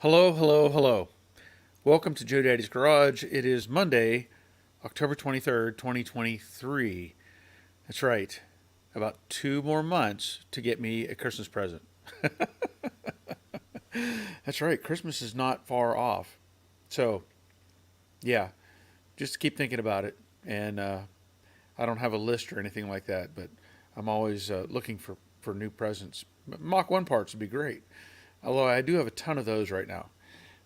Hello, hello, hello. Welcome to Joe Daddy's Garage. It is Monday, October 23rd, 2023. That's right. About 2 more months to get me a Christmas present. That's right. Christmas is not far off. So, yeah, just keep thinking about it. And I don't have a list or anything like that, but I'm always looking for new presents. Mach 1 parts would be great. Although I do have a ton of those right now.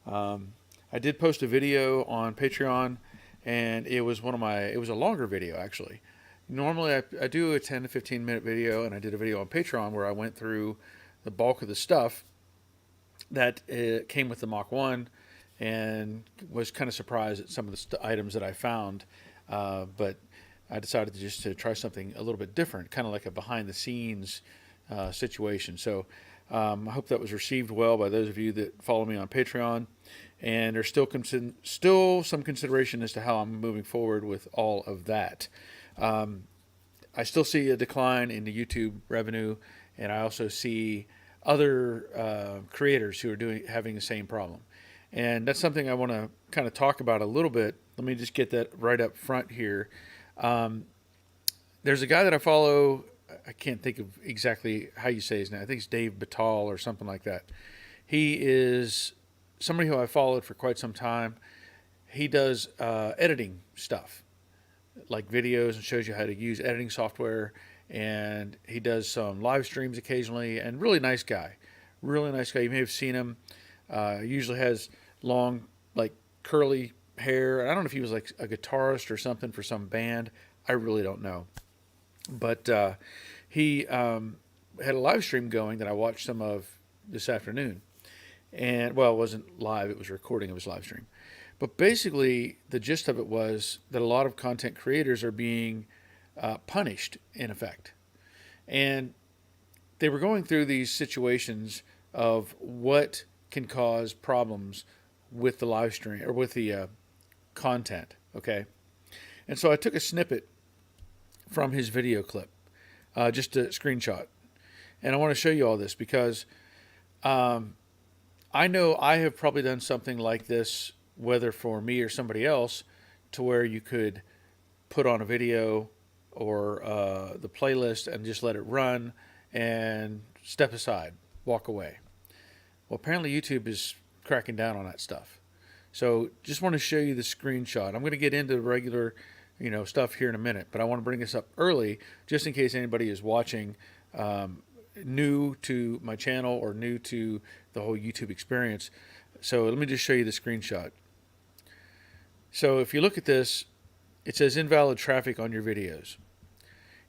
Um, I did post a video on Patreon, and it was a longer video actually. Normally I do a 10 to 15 minute video, and I did a video on Patreon where I went through the bulk of the stuff that came with the Mach 1 and was kind of surprised at some of the items that I found. But I decided to try something a little bit different, kind of like a behind the scenes situation. So I hope that was received well by those of you that follow me on Patreon. And there's still some consideration as to how I'm moving forward with all of that. I still see a decline in the YouTube revenue, and I also see other creators who are having the same problem. And that's something I want to kind of talk about a little bit. Let me just get that right up front here. Um, there's a guy that I follow. I can't think of exactly how you say his name. I think it's Dave Batal or something like that. He is somebody who I followed for quite some time. He does editing stuff, like videos, and shows you how to use editing software. And he does some live streams occasionally. And really nice guy, really nice guy. You may have seen him. Usually has long, like curly hair. I don't know if he was like a guitarist or something for some band. I really don't know. But he had a live stream going that I watched some of this afternoon. And, well, it wasn't live, it was a recording of his live stream. But basically, the gist of it was that a lot of content creators are being punished, in effect. And they were going through these situations of what can cause problems with the live stream or with the content, okay? And so I took a snippet from his video clip, just a screenshot. And I want to show you all this because I know I have probably done something like this, whether for me or somebody else, to where you could put on a video or the playlist and just let it run and step aside, walk away. Well, apparently YouTube is cracking down on that stuff. So just want to show you the screenshot. I'm going to get into the regular, stuff here in a minute, but I want to bring this up early just in case anybody is watching new to my channel or new to the whole YouTube experience. So let me just show you the screenshot. So if you look at this, it says invalid traffic on your videos.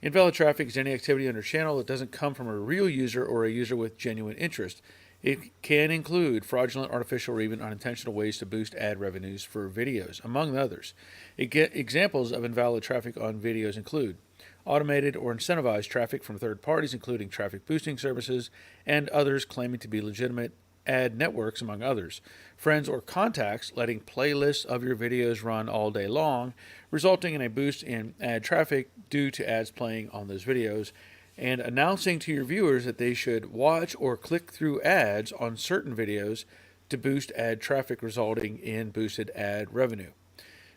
Invalid traffic is any activity on your channel that doesn't come from a real user or a user with genuine interest. It can include fraudulent, artificial, or even unintentional ways to boost ad revenues for videos, among others. Examples of invalid traffic on videos include automated or incentivized traffic from third parties, including traffic boosting services and others claiming to be legitimate ad networks, among others. Friends or contacts letting playlists of your videos run all day long, resulting in a boost in ad traffic due to ads playing on those videos, and announcing to your viewers that they should watch or click through ads on certain videos to boost ad traffic, resulting in boosted ad revenue.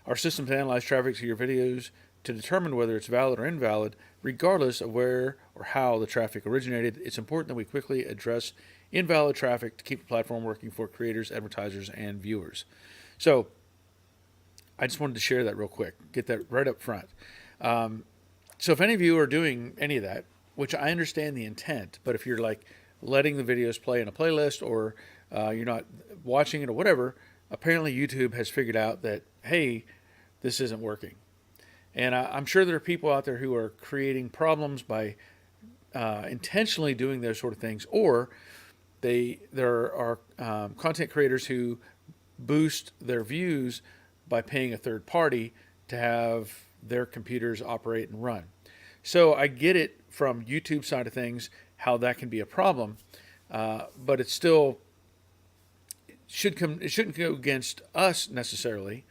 Our systems analyze traffic to your videos to determine whether it's valid or invalid, regardless of where or how the traffic originated. It's important that we quickly address invalid traffic to keep the platform working for creators, advertisers, and viewers. So I just wanted to share that real quick, get that right up front. So if any of you are doing any of that, which I understand the intent, but if you're like letting the videos play in a playlist or you're not watching it or whatever, apparently YouTube has figured out that, hey, this isn't working. And I'm sure there are people out there who are creating problems by intentionally doing those sort of things, or there are content creators who boost their views by paying a third party to have their computers operate and run. So I get it from YouTube side of things how that can be a problem, but it shouldn't go against us necessarily.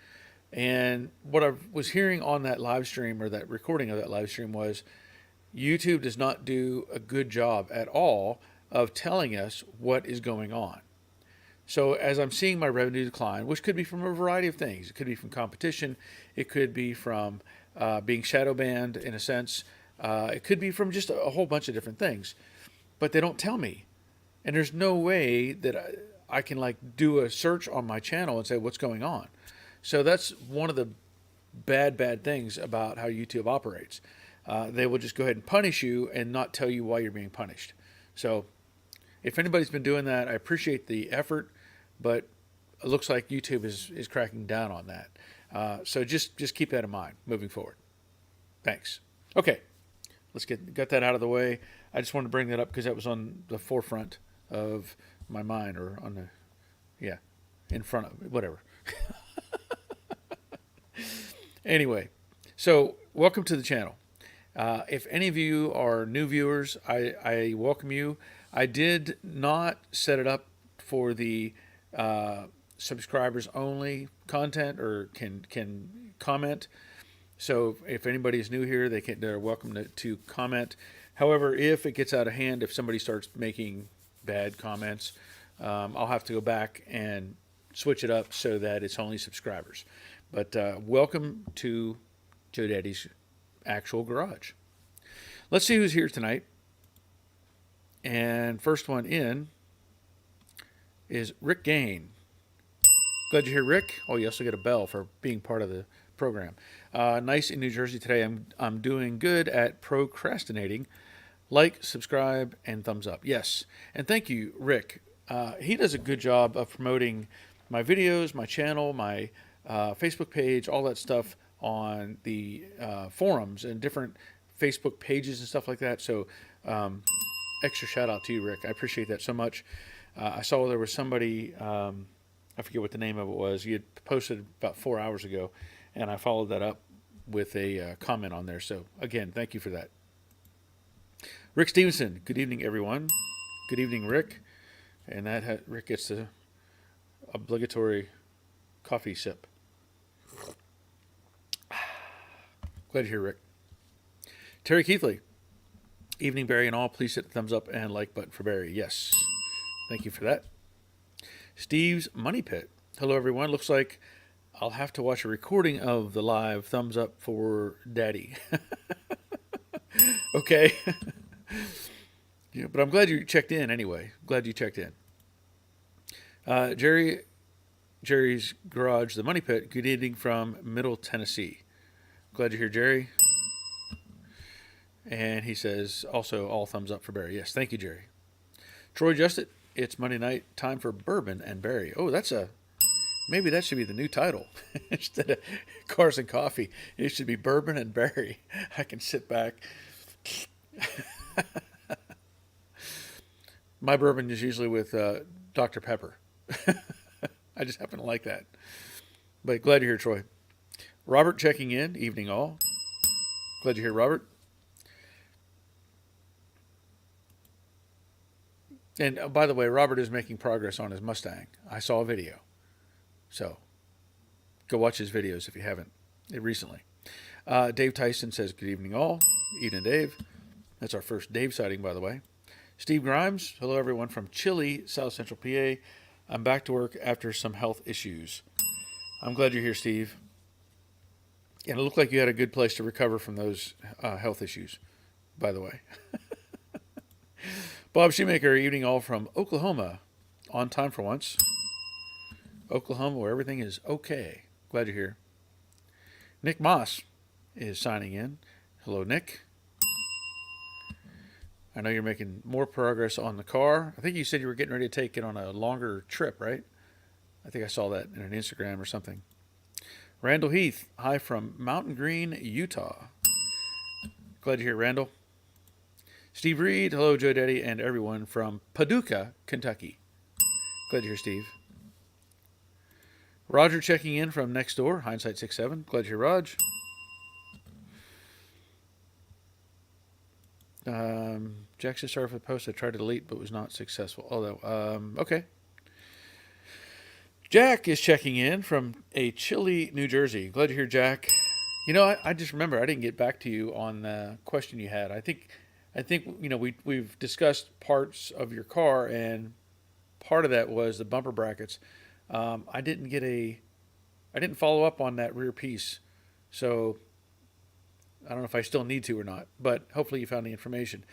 And what I was hearing on that live stream or that recording of that live stream was YouTube does not do a good job at all of telling us what is going on. So as I'm seeing my revenue decline, which could be from a variety of things, it could be from competition, it could be from being shadow banned in a sense, it could be from just a whole bunch of different things, but they don't tell me, and there's no way that I can like do a search on my channel and say what's going on. So that's one of the bad things about how YouTube operates. They will just go ahead and punish you and not tell you why you're being punished. So if anybody's been doing that, I appreciate the effort, but it looks like YouTube is cracking down on that. So just keep that in mind moving forward. Thanks. Okay, let's get that out of the way. I just wanted to bring that up because that was on the forefront of my mind, or on the, in front of, whatever. Anyway, so welcome to the channel. If any of you are new viewers, I welcome you. I did not set it up for the subscribers only content, or can comment. So if anybody is new here, they're welcome to comment. However, if it gets out of hand, if somebody starts making bad comments, I'll have to go back and switch it up so that it's only subscribers. But welcome to Joe Daddy's actual garage. Let's see who's here tonight. And first one in is Rick Gain. Glad you're here, Rick. Oh, you also get a bell for being part of the program. Nice in New Jersey today. I'm doing good at procrastinating. Like, subscribe, and thumbs up. Yes. And thank you, Rick. He does a good job of promoting my videos, my channel, my Facebook page, all that stuff on the forums and different Facebook pages and stuff like that. So extra shout out to you, Rick. I appreciate that so much. I saw there was somebody, I forget what the name of it was. You had posted about 4 hours ago, and I followed that up with a comment on there. So again, thank you for that. Rick Stevenson, good evening, everyone. Good evening, Rick. And that Rick gets the obligatory coffee sip. Glad you're here, Rick. Terry Keithley, evening, Barry and all. Please hit the thumbs up and like button for Barry. Yes, thank you for that. Steve's Money Pit. Hello, everyone. Looks like I'll have to watch a recording of the live. Thumbs up for Daddy. Okay. Yeah, but I'm glad you checked in anyway. Glad you checked in. Jerry's Garage, the Money Pit. Good evening from Middle Tennessee. Glad you're here, Jerry. And he says also all thumbs up for Barry. Yes, thank you, Jerry. Troy Justit, it's Monday night, time for bourbon and Barry. Oh, maybe that should be the new title. Instead of Cars and Coffee, it should be bourbon and Barry. I can sit back. My bourbon is usually with Dr. Pepper. I just happen to like that. But glad you're here, Troy. Robert checking in. Evening all. Glad you're here, Robert. And by the way, Robert is making progress on his Mustang. I saw a video. So go watch his videos if you haven't recently. Dave Tyson says, good evening all. Evening, Dave. That's our first Dave sighting, by the way. Steve Grimes, hello everyone from chilly South Central PA. I'm back to work after some health issues. I'm glad you're here, Steve. And it looked like you had a good place to recover from those health issues, by the way. Bob Shoemaker, evening all from Oklahoma. On time for once. Oklahoma, where everything is okay. Glad you're here. Nick Moss is signing in. Hello, Nick. I know you're making more progress on the car. I think you said you were getting ready to take it on a longer trip, right? I think I saw that in an Instagram or something. Randall Heath, hi from Mountain Green, Utah. Glad you're here, Randall. Steve Reed, hello, Joe Daddy, and everyone from Paducah, Kentucky. Glad you're here, Steve. Roger checking in from next door, Hindsight 6'7". Glad you're here, Raj. Jack says, sorry for the post. I tried to delete, but was not successful. Okay. Jack is checking in from a chilly New Jersey. Glad you're here, Jack. You know, I just remember I didn't get back to you on the question you had. I think you know we've discussed parts of your car, and part of that was the bumper brackets. I didn't follow up on that rear piece, so I don't know if I still need to or not. But hopefully you found the information.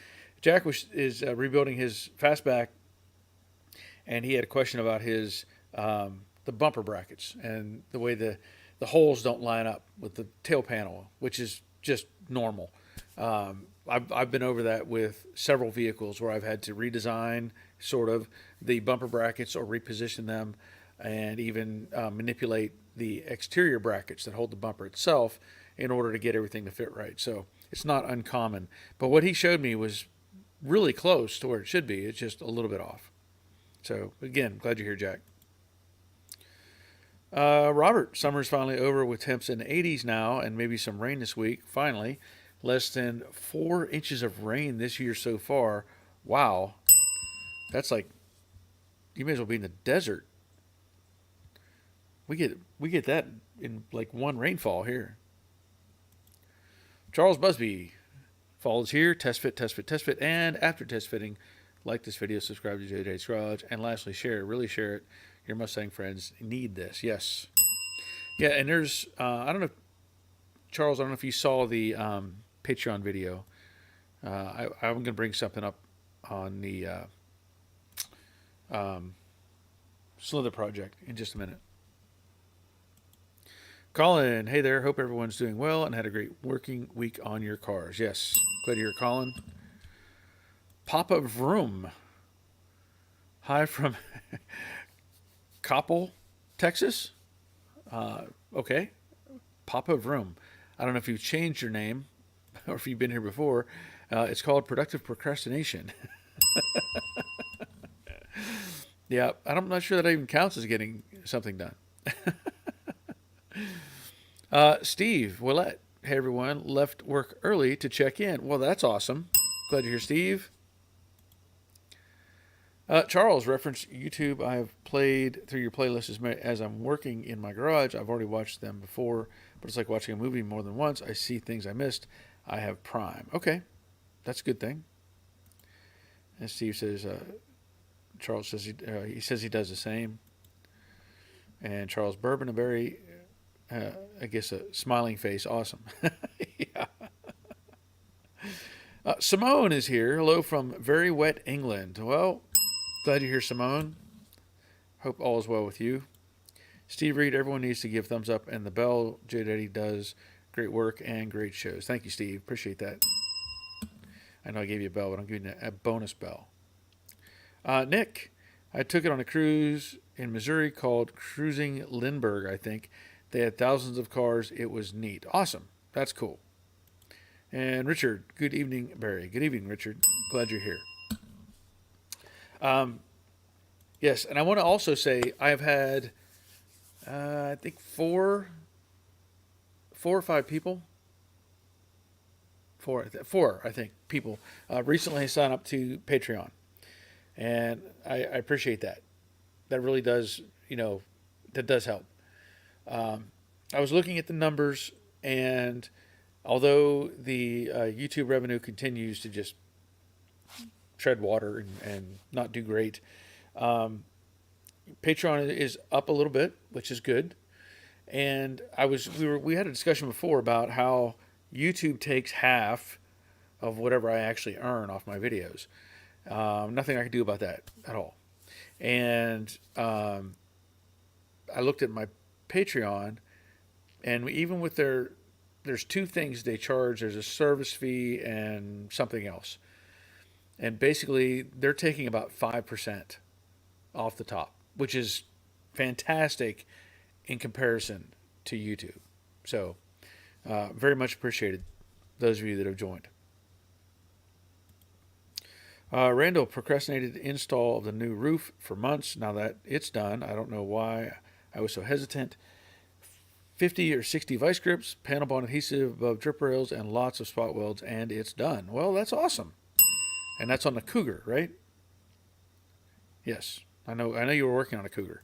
Jack is rebuilding his fastback, and he had a question about his the bumper brackets and the way the holes don't line up with the tail panel, which is just normal. I've been over that with several vehicles where I've had to redesign sort of the bumper brackets or reposition them, and even manipulate the exterior brackets that hold the bumper itself in order to get everything to fit right. So it's not uncommon. But what he showed me was really close to where it should be. It's just a little bit off. So again, glad you're here, Jack. Robert, summer's finally over with temps in the 80s now, and maybe some rain this week. Finally, less than 4 inches of rain this year so far. Wow, that's like you may as well be in the desert. We get that in like one rainfall here. Charles Busby, fall is here. Test fit, test fit, test fit, and after test fitting, like this video, subscribe to JJ's Garage, and lastly, share it. Really share it. Your Mustang friends need this. Yes. Yeah, and there's I don't know, Charles. I don't know if you saw the Patreon video. I'm going to bring something up on the Slither project in just a minute. Colin, hey there. Hope everyone's doing well and had a great working week on your cars. Yes, glad to hear, Colin. Papa Vroom. Hi from Cowl, Texas. Okay. Papa Vroom. I don't know if you've changed your name or if you've been here before. It's called Productive Procrastination. Yeah, I'm not sure that even counts as getting something done. Steve Willette, hey everyone, left work early to check in. Well, that's awesome. Glad to hear, Steve. Charles, reference YouTube. I have played through your playlists as I'm working in my garage. I've already watched them before, but it's like watching a movie more than once. I see things I missed. I have Prime. Okay, that's a good thing. And Steve says, Charles says he says he does the same. And Charles Bourbon, a very, I guess, a smiling face. Awesome. Yeah. Simone is here. Hello from very wet England. Well, glad you're here, Simone. Hope all is well with you. Steve Reed, everyone needs to give thumbs up and the bell. J Daddy does great work and great shows. Thank you, Steve. Appreciate that. I know I gave you a bell, but I'm giving you a bonus bell. Nick, I took it on a cruise in Missouri called Cruising Lindbergh, I think. They had thousands of cars. It was neat. Awesome. That's cool. And Richard, good evening, Barry. Good evening, Richard. Glad you're here. Yes, and I want to also say I've had, I think four or five people, four I think people recently signed up to Patreon, and I appreciate that. That really does, that does help. I was looking at the numbers, and although the YouTube revenue continues to just tread water and not do great, Patreon is up a little bit, which is good. And we had a discussion before about how YouTube takes half of whatever I actually earn off my videos. Nothing I can do about that at all. And I looked at my Patreon, and even with there's two things they charge. There's a service fee and something else. And basically, they're taking about 5% off the top, which is fantastic in comparison to YouTube. So, very much appreciated, those of you that have joined. Randall procrastinated install of the new roof for months. Now that it's done, I don't know why I was so hesitant. 50 or 60 vice grips, panel bond adhesive above drip rails, and lots of spot welds, and it's done. Well, that's awesome. And that's on the Cougar, right? Yes, I know you were working on a Cougar.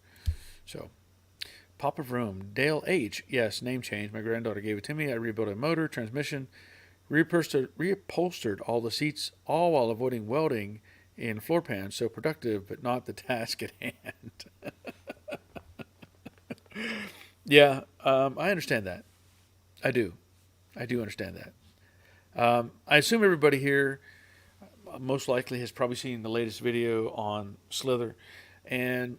So, Papa Vroom, Dale H. Yes, name change. My granddaughter gave it to me. I rebuilt a motor, transmission, reupholstered all the seats, all while avoiding welding in floor pan, so productive, but not the task at hand. Yeah, I understand that. I do. I do understand that. I assume everybody here most likely has probably seen the latest video on Slither, and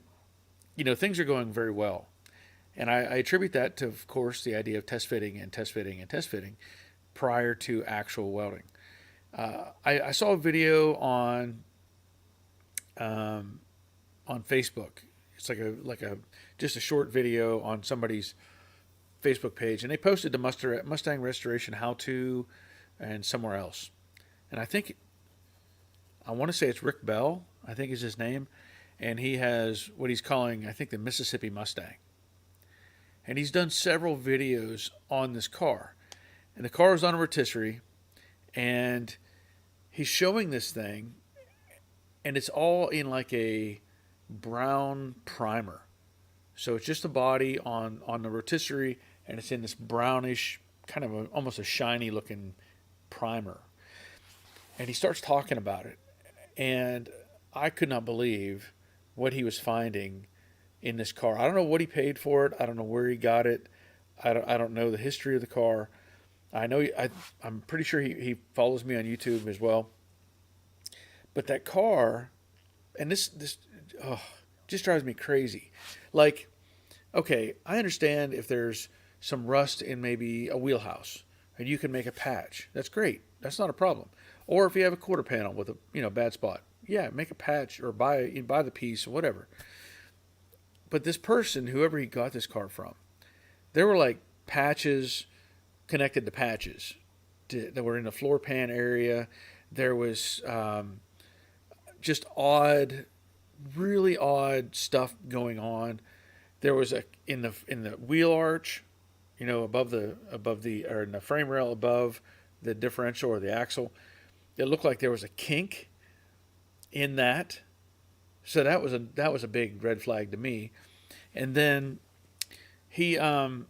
things are going very well. And I attribute that to, of course, the idea of test fitting and test fitting and test fitting prior to actual welding. I saw a video on Facebook. It's like a just a short video on somebody's Facebook page, and they posted the Mustang Restoration How To and somewhere else. And I want to say it's Rick Bell, I think is his name, and he has what he's calling, I think, the Mississippi Mustang. And he's done several videos on this car. And the car is on a rotisserie, and he's showing this thing, and it's all in like a brown primer. So it's just the body on the rotisserie, and it's in this brownish, kind of almost a shiny looking primer. And he starts talking about it, and I could not believe what he was finding in this car. I don't know what he paid for it. I don't know where he got it. I don't know the history of the car. I know I'm pretty sure he follows me on YouTube as well. But that car, and this just drives me crazy. Like, okay, I understand if there's some rust in maybe a wheelhouse and you can make a patch. That's great. That's not a problem. Or if you have a quarter panel with a bad spot, yeah, make a patch or buy the piece or whatever. But this person, whoever he got this car from, there were like patches connected to patches that were in the floor pan area. There was just really odd stuff going on. There was in the wheel arch, above the or in the frame rail above the differential or the axle. It looked like there was a kink in that. So that was a big red flag to me. And then he went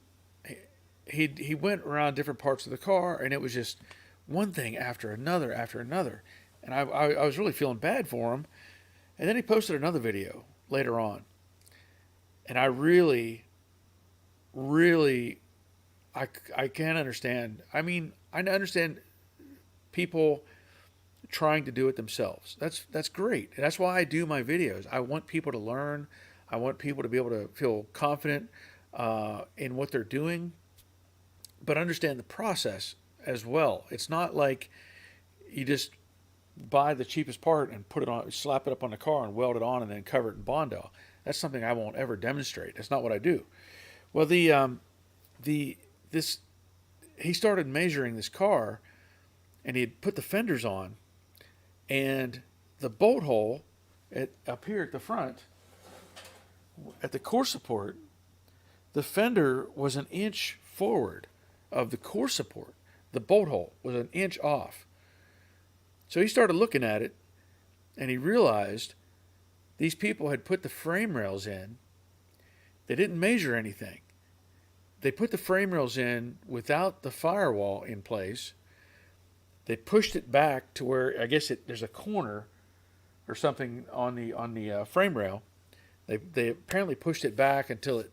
around different parts of the car, and it was just one thing after another after another. And I was really feeling bad for him. And then he posted another video later on. And I really, really, I can't understand. I mean, I understand people trying to do it themselves. That's great. And that's why I do my videos. I want people to learn. I want people to be able to feel confident in what they're doing, but understand the process as well. It's not like you just buy the cheapest part and put it on, slap it up on the car and weld it on and then cover it in Bondo. That's something I won't ever demonstrate. That's not what I do. Well, he started measuring this car, and he had put the fenders on, and the bolt hole up here at the front, at the core support, the fender was an inch forward of the core support. The bolt hole was an inch off. So he started looking at it, and he realized these people had put the frame rails in. They didn't measure anything. They put the frame rails in without the firewall in place. They pushed it back to where I guess there's a corner or something on the frame rail. They apparently pushed it back until it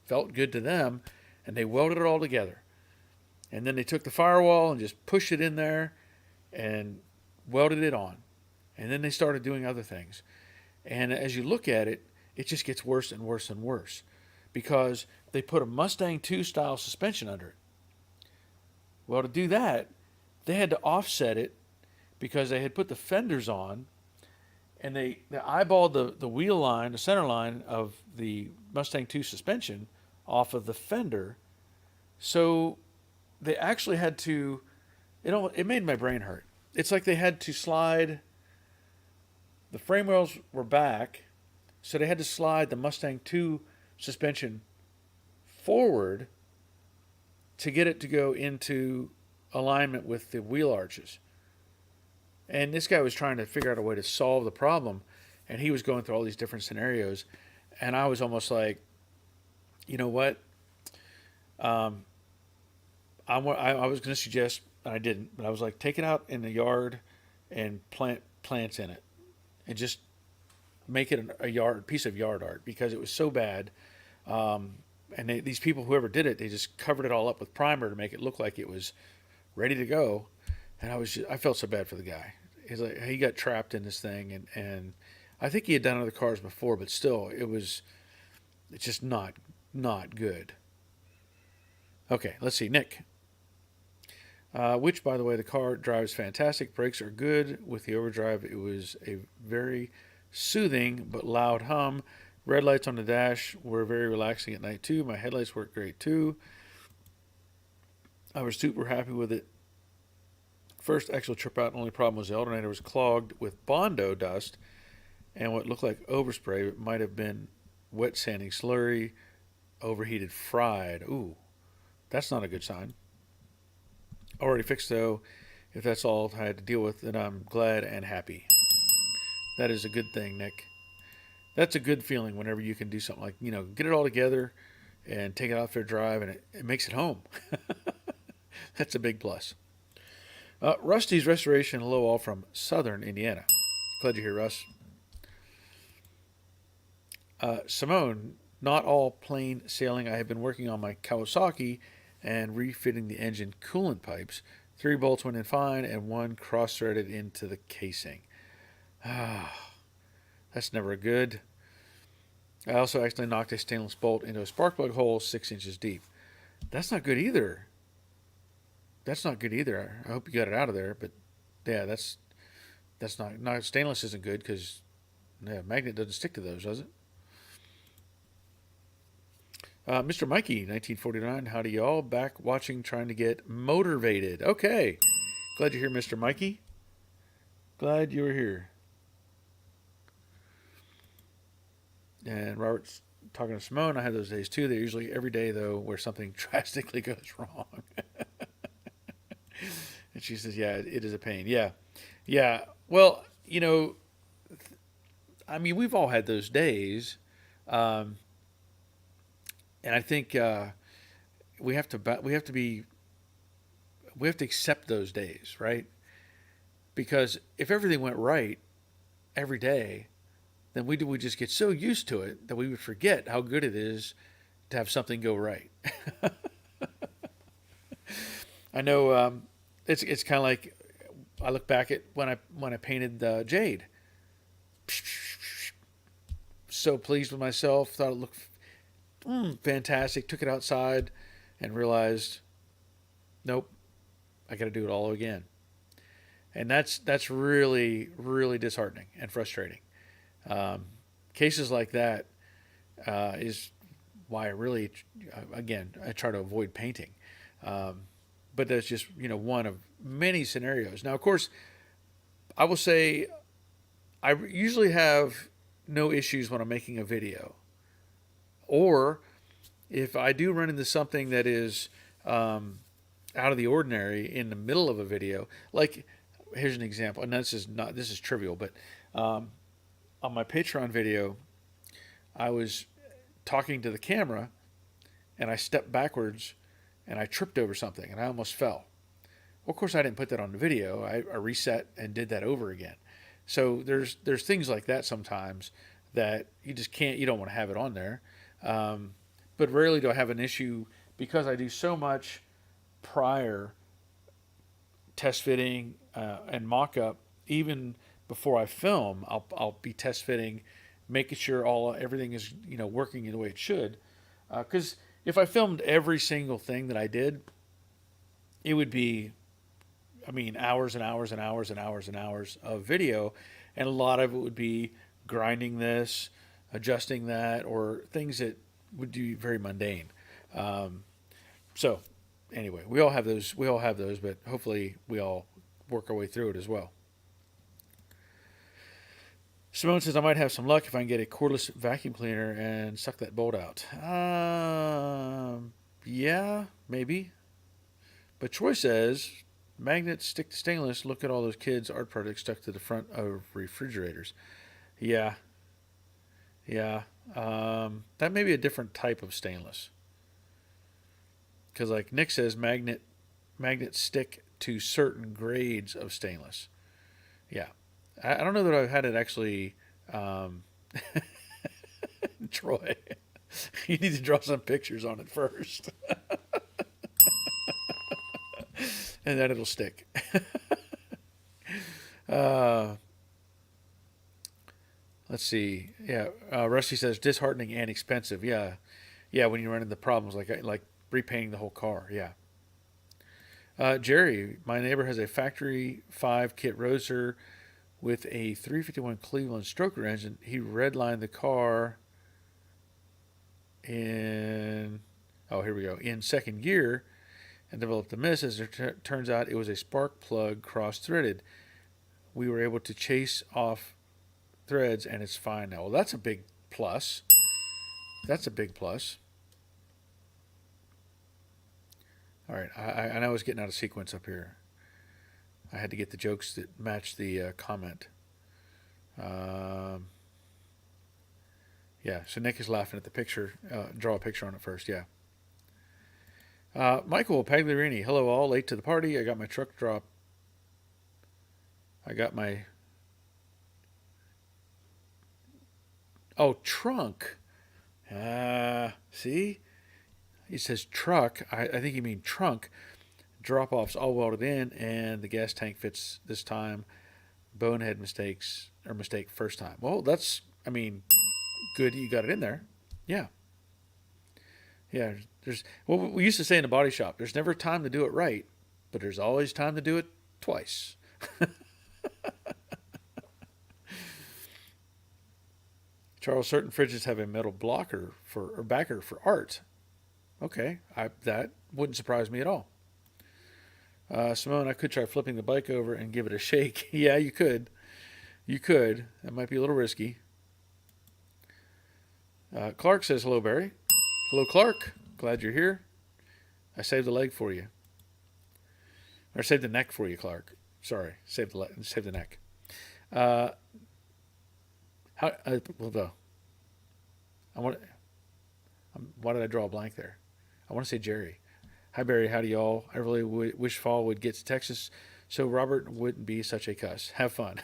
felt good to them, and they welded it all together. And then they took the firewall and just pushed it in there and welded it on. And then they started doing other things. And as you look at it, it just gets worse and worse and worse because they put a Mustang 2 style suspension under it. Well, to do that, they had to offset it because they had put the fenders on, and they eyeballed the wheel line, the center line of the Mustang 2 suspension off of the fender. So they actually had to, it made my brain hurt. It's like they had to slide, the frame rails were back, so they had to slide the Mustang 2 suspension forward to get it to go into alignment with the wheel arches. And this guy was trying to figure out a way to solve the problem, and he was going through all these different scenarios, and I was almost like, you know what? I was going to suggest, and I didn't, but I was like, take it out in the yard and plant plants in it and just make it a piece of yard art because it was so bad. And these people, whoever did it, they just covered it all up with primer to make it look like it was ready to go. And I felt so bad for the guy. He got trapped in this thing, and I think he had done other cars before, but still, it's just not good. Okay, let's see, Nick. Which, by the way, the car drives fantastic. Brakes are good. With the overdrive, it was a very soothing but loud hum. Red lights on the dash were very relaxing at night, too. My headlights worked great, too. I was super happy with it. First actual trip out, only problem was the alternator was clogged with Bondo dust and what looked like overspray. It might have been wet sanding slurry, overheated fried. Ooh, that's not a good sign. Already fixed, though. If that's all I had to deal with, then I'm glad and happy. That is a good thing, Nick. That's a good feeling whenever you can do something like, get it all together and take it out for a drive, and it makes it home. That's a big plus. Rusty's Restoration, hello all from Southern Indiana. Glad you're here, Russ. Simone, not all plain sailing. I have been working on my Kawasaki and refitting the engine coolant pipes. 3 bolts went in fine and 1 cross-threaded into the casing. That's never good. I also accidentally knocked a stainless bolt into a spark plug hole 6 inches deep. That's not good either. I hope you got it out of there, but yeah, that's not stainless isn't good because magnet doesn't stick to those, does it? Mr. Mikey, 1949, howdy y'all, back watching, trying to get motivated. Okay, glad you're here, Mr. Mikey. Glad you were here. And Robert's talking to Simone. I have those days too. They're usually every day though, where something drastically goes wrong. And she says, yeah, it is a pain. Yeah. Well, I mean, we've all had those days. And I think we have to accept those days, right? Because if everything went right every day, then we would just get so used to it that we would forget how good it is to have something go right. I know it's kind of like I look back at when I painted Jade. So pleased with myself, thought it looked fantastic. Took it outside and realized, nope, I got to do it all again. And that's really, really disheartening and frustrating. Cases like that is why I try to avoid painting. But that's just, one of many scenarios. Now, of course, I will say I usually have no issues when I'm making a video. Or if I do run into something that is out of the ordinary in the middle of a video, like here's an example, and this is trivial, but on my Patreon video, I was talking to the camera and I stepped backwards and I tripped over something and I almost fell. Well, of course, I didn't put that on the video. I reset and did that over again. So there's things like that sometimes that you don't want to have it on there. But rarely do I have an issue because I do so much prior test fitting and mock-up. Even before I film, I'll be test fitting, making sure everything is working in the way it should. Because if I filmed every single thing that I did, it would be, hours and hours and hours and hours and hours of video, and a lot of it would be grinding this, adjusting that, or things that would be very mundane. So, anyway, we all have those. But hopefully, we all work our way through it as well. Simone says, I might have some luck if I can get a cordless vacuum cleaner and suck that bolt out. Yeah, maybe. But Troy says, magnets stick to stainless. Look at all those kids' art projects stuck to the front of refrigerators. Yeah. That may be a different type of stainless. Because like Nick says, magnets stick to certain grades of stainless. Yeah. I don't know that I've had it actually. Um, Troy, you need to draw some pictures on it first, and then it'll stick. uh, let's see. Yeah, Rusty says disheartening and expensive. Yeah, yeah. When you run into problems like repainting the whole car. Yeah. Jerry, my neighbor has a factory 5 kit Roadster with a 351 Cleveland stroker engine. He redlined the car in, oh, here we go, in second gear and developed a miss. As it turns out, it was a spark plug cross-threaded. We were able to chase off threads, and it's fine now. Well, that's a big plus. That's a big plus. All right, I know I was getting out of sequence up here. I had to get the jokes that match the comment. Yeah, so Nick is laughing at the picture. Draw a picture on it first, yeah. Michael Pagliarini, hello all. Late to the party. I got my truck drop. I got my... Oh, trunk. See? He says truck. I think you mean trunk. Drop-offs all welded in, and the gas tank fits this time. Bonehead mistakes, or mistake first time. Well, that's, I mean, good you got it in there. Yeah. Yeah, well, we used to say in the body shop, there's never time to do it right, but there's always time to do it twice. Charles, certain fridges have a metal blocker or backer for art. Okay, that wouldn't surprise me at all. Simone, I could try flipping the bike over and give it a shake. Yeah, you could. You could. That might be a little risky. Clark says, hello, Barry. Hello, Clark. Glad you're here. I saved the leg for you. Or saved the neck for you, Clark. Sorry, saved the neck. Why did I draw a blank there? I want to say Jerry. Hi, Barry. Howdy, y'all. I really wish fall would get to Texas so Robert wouldn't be such a cuss. Have fun.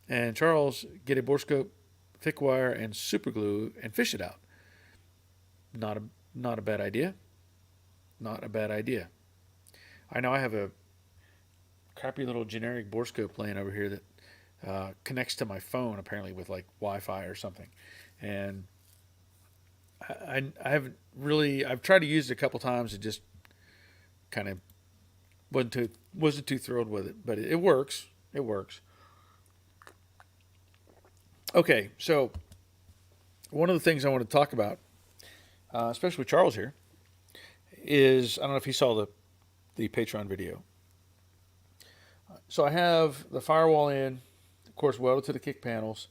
And Charles, get a borescope, thick wire, and super glue and fish it out. Not a bad idea. Not a bad idea. I know I have a crappy little generic borescope laying over here that connects to my phone apparently with like Wi-Fi or something, and I haven't really. I've tried to use it a couple times. It just kind of wasn't too thrilled with it, but it works. It works. Okay, so one of the things I want to talk about, especially with Charles here, is I don't know if he saw the Patreon video. So I have the firewall in, of course, welded to the kick panels,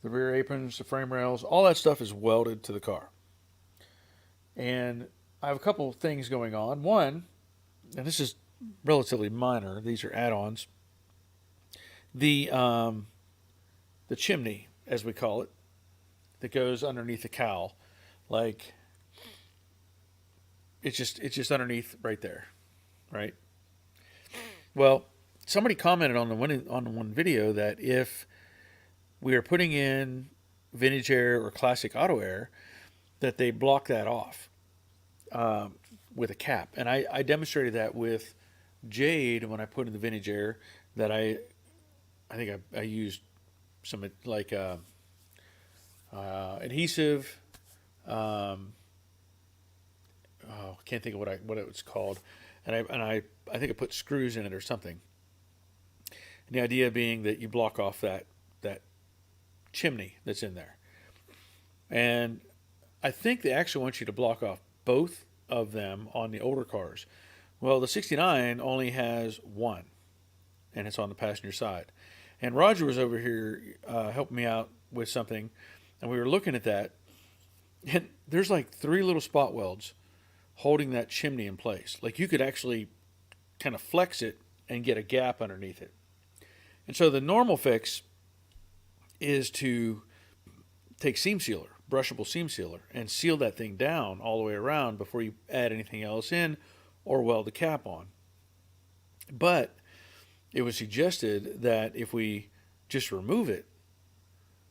the rear aprons, the frame rails, all that stuff is welded to the car. And I have a couple of things going on. One, and this is relatively minor, these are add-ons. The chimney, as we call it, that goes underneath the cowl, like it's just underneath right there, right? Well, somebody commented on the one video that if we are putting in vintage air or classic auto air, that they block that off with a cap. And I demonstrated that with Jade when I put in the vintage air. That I think I used some like adhesive. I can't think of what it was called, and I think I put screws in it or something. And the idea being that you block off that chimney that's in there, and I think they actually want you to block off both of them on the older cars. Well, the 69 only has one, and it's on the passenger side. And Roger was over here helping me out with something, and we were looking at that, and there's like 3 little spot welds holding that chimney in place. Like you could actually kind of flex it and get a gap underneath it. And so the normal fix is to take seam sealer, brushable seam sealer, and seal that thing down all the way around before you add anything else in or weld the cap on. But it was suggested that if we just remove it,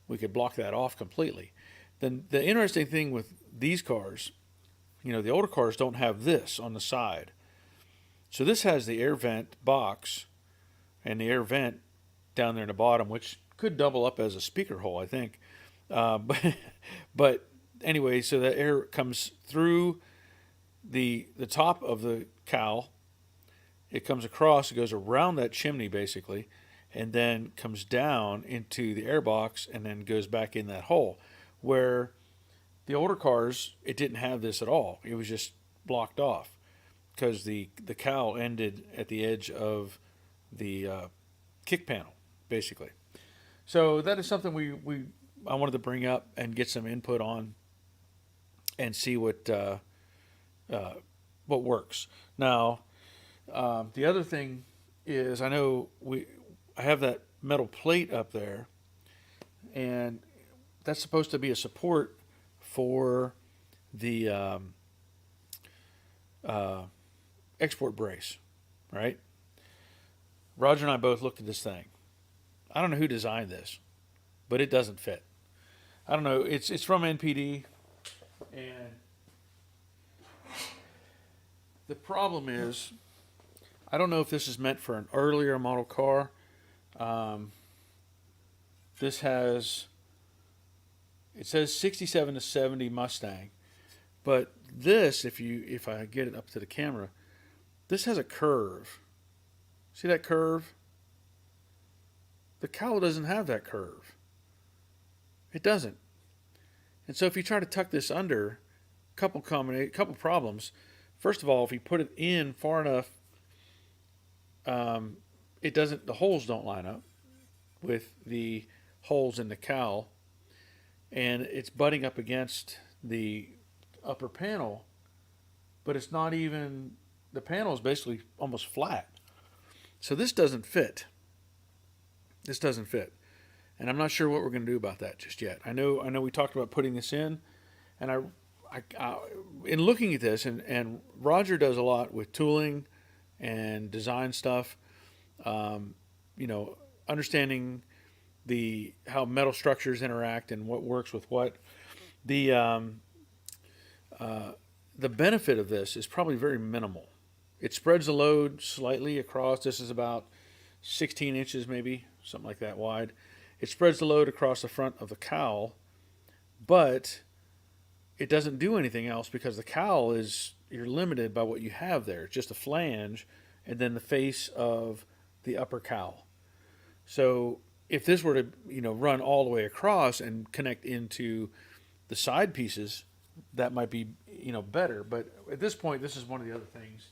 we could block that off completely. Then the interesting thing with these cars, the older cars don't have this on the side. So this has the air vent box and the air vent down there in the bottom, which could double up as a speaker hole, I think. But anyway, so the air comes through the top of the cowl. It comes across, it goes around that chimney basically, and then comes down into the air box and then goes back in that hole. Where the older cars, it didn't have this at all. It was just blocked off because the cowl ended at the edge of the kick panel, basically. So that is something I wanted to bring up and get some input on and see what works. Now, the other thing is I know I have that metal plate up there, and that's supposed to be a support for the export brace, right? Roger and I both looked at this thing. I don't know who designed this, but it doesn't fit. I don't know. It's from NPD, and the problem is, I don't know if this is meant for an earlier model car. It says 67 to 70 Mustang, but this, if I get it up to the camera, this has a curve. See that curve? The cowl doesn't have that curve. It doesn't. And so if you try to tuck this under, couple problems. First of all, if you put it in far enough, the holes don't line up with the holes in the cowl, and it's butting up against the upper panel, but it's not even, the panel is basically almost flat. So this doesn't fit. This doesn't fit. And I'm not sure what we're going to do about that just yet. I know we talked about putting this in, and I in looking at this, and Roger does a lot with tooling and design stuff, understanding how metal structures interact and what works with what. The benefit of this is probably very minimal. It spreads the load slightly across. This is about 16 inches, maybe something like that wide. It spreads the load across the front of the cowl, but it doesn't do anything else because the cowl you're limited by what you have there. It's just a flange and then the face of the upper cowl. So if this were to, run all the way across and connect into the side pieces, that might be, better. But at this point, this is one of the other things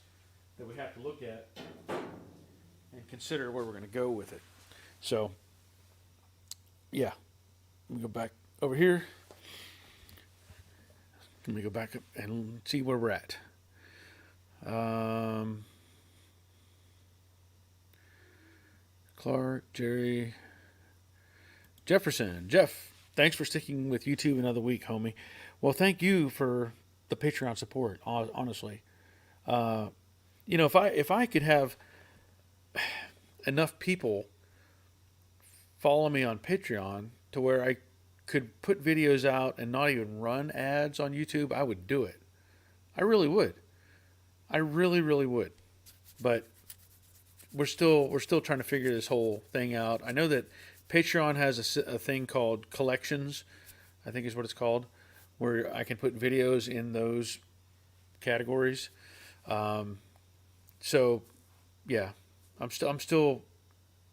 that we have to look at and consider where we're going to go with it. So, yeah, let me go back over here. Let me go back up and see where we're at. Clark, Jerry, Jefferson, Jeff, thanks for sticking with YouTube another week, homie. Well, thank you for the Patreon support, honestly. If I could have enough people follow me on Patreon to where I could put videos out and not even run ads on YouTube, I would do it. I really would. I really, really would. But we're still trying to figure this whole thing out. I know that Patreon has a thing called collections, I think is what it's called, where I can put videos in those categories. So, yeah, I'm still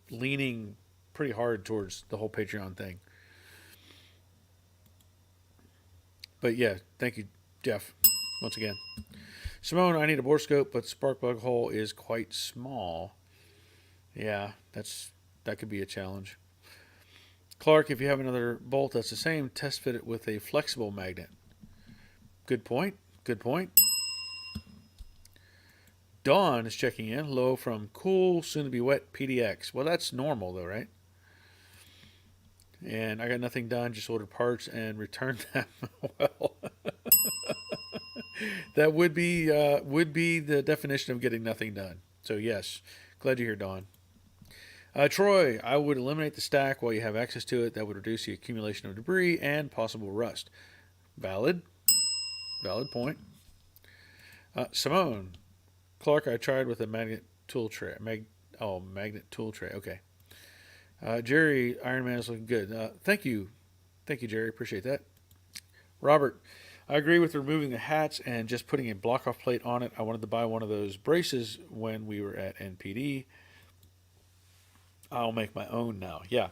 leaning pretty hard towards the whole Patreon thing. But yeah, thank you, Jeff, once again. Simone, I need a bore scope, but spark plug hole is quite small. Yeah, that could be a challenge. Clark, if you have another bolt that's the same, test fit it with a flexible magnet. Good point. Good point. Dawn is checking in. Hello from Cool, soon to be wet PDX. Well, that's normal though, right? And I got nothing done, just ordered parts and returned them. Well, that would be the definition of getting nothing done. So yes, Glad you're here, Dawn. Troy, I would eliminate the stack while you have access to it. That would reduce the accumulation of debris and possible rust. Valid. Valid point. Simone, Clark, I tried with a magnet tool tray. Magnet tool tray. Okay. Jerry, Iron Man is looking good. Thank you. Thank you, Jerry. Appreciate that. Robert, I agree with removing the hats and just putting a block off plate on it. I wanted to buy one of those braces when we were at NPD. I'll make my own now. Yeah.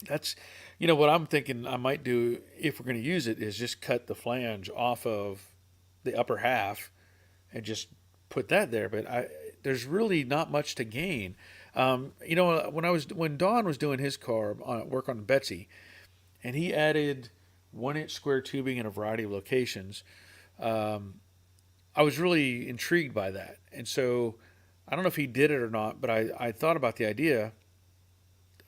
That's, what I'm thinking I might do if we're going to use it is just cut the flange off of the upper half and just put that there. But there's really not much to gain. When Don was doing his car work on Betsy, and he added 1-inch square tubing in a variety of locations, I was really intrigued by that. And so I don't know if he did it or not, but I thought about the idea.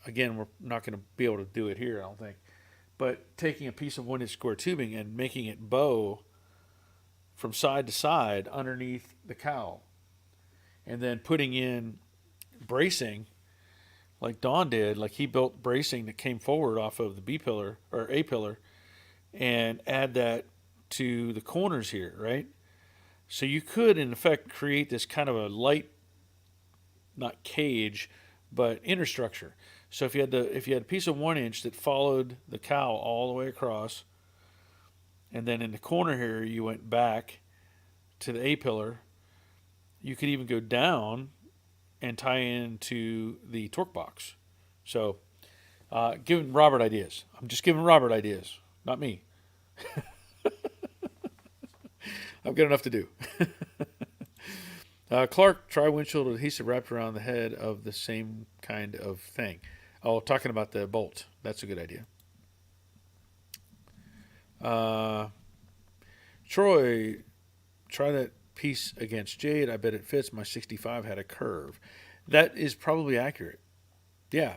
Again, we're not going to be able to do it here, I don't think. But taking a piece of 1-inch square tubing and making it bow from side to side underneath the cowl, and then putting in bracing like Don did, like he built bracing that came forward off of the B pillar or A pillar, and add that to the corners here, right? So you could, in effect, create this kind of a light, not cage, but inner structure. So if you had a piece of 1-inch that followed the cowl all the way across, and then in the corner here you went back to the A pillar, you could even go down and tie into the torque box. So giving Robert ideas. I'm just giving Robert ideas, not me. I've got enough to do. Clark, try windshield adhesive wrapped around the head of the same kind of thing. Oh, talking about the bolt. That's a good idea. Troy, try that piece against Jade. I bet it fits. My 65 had a curve. That is probably accurate. Yeah.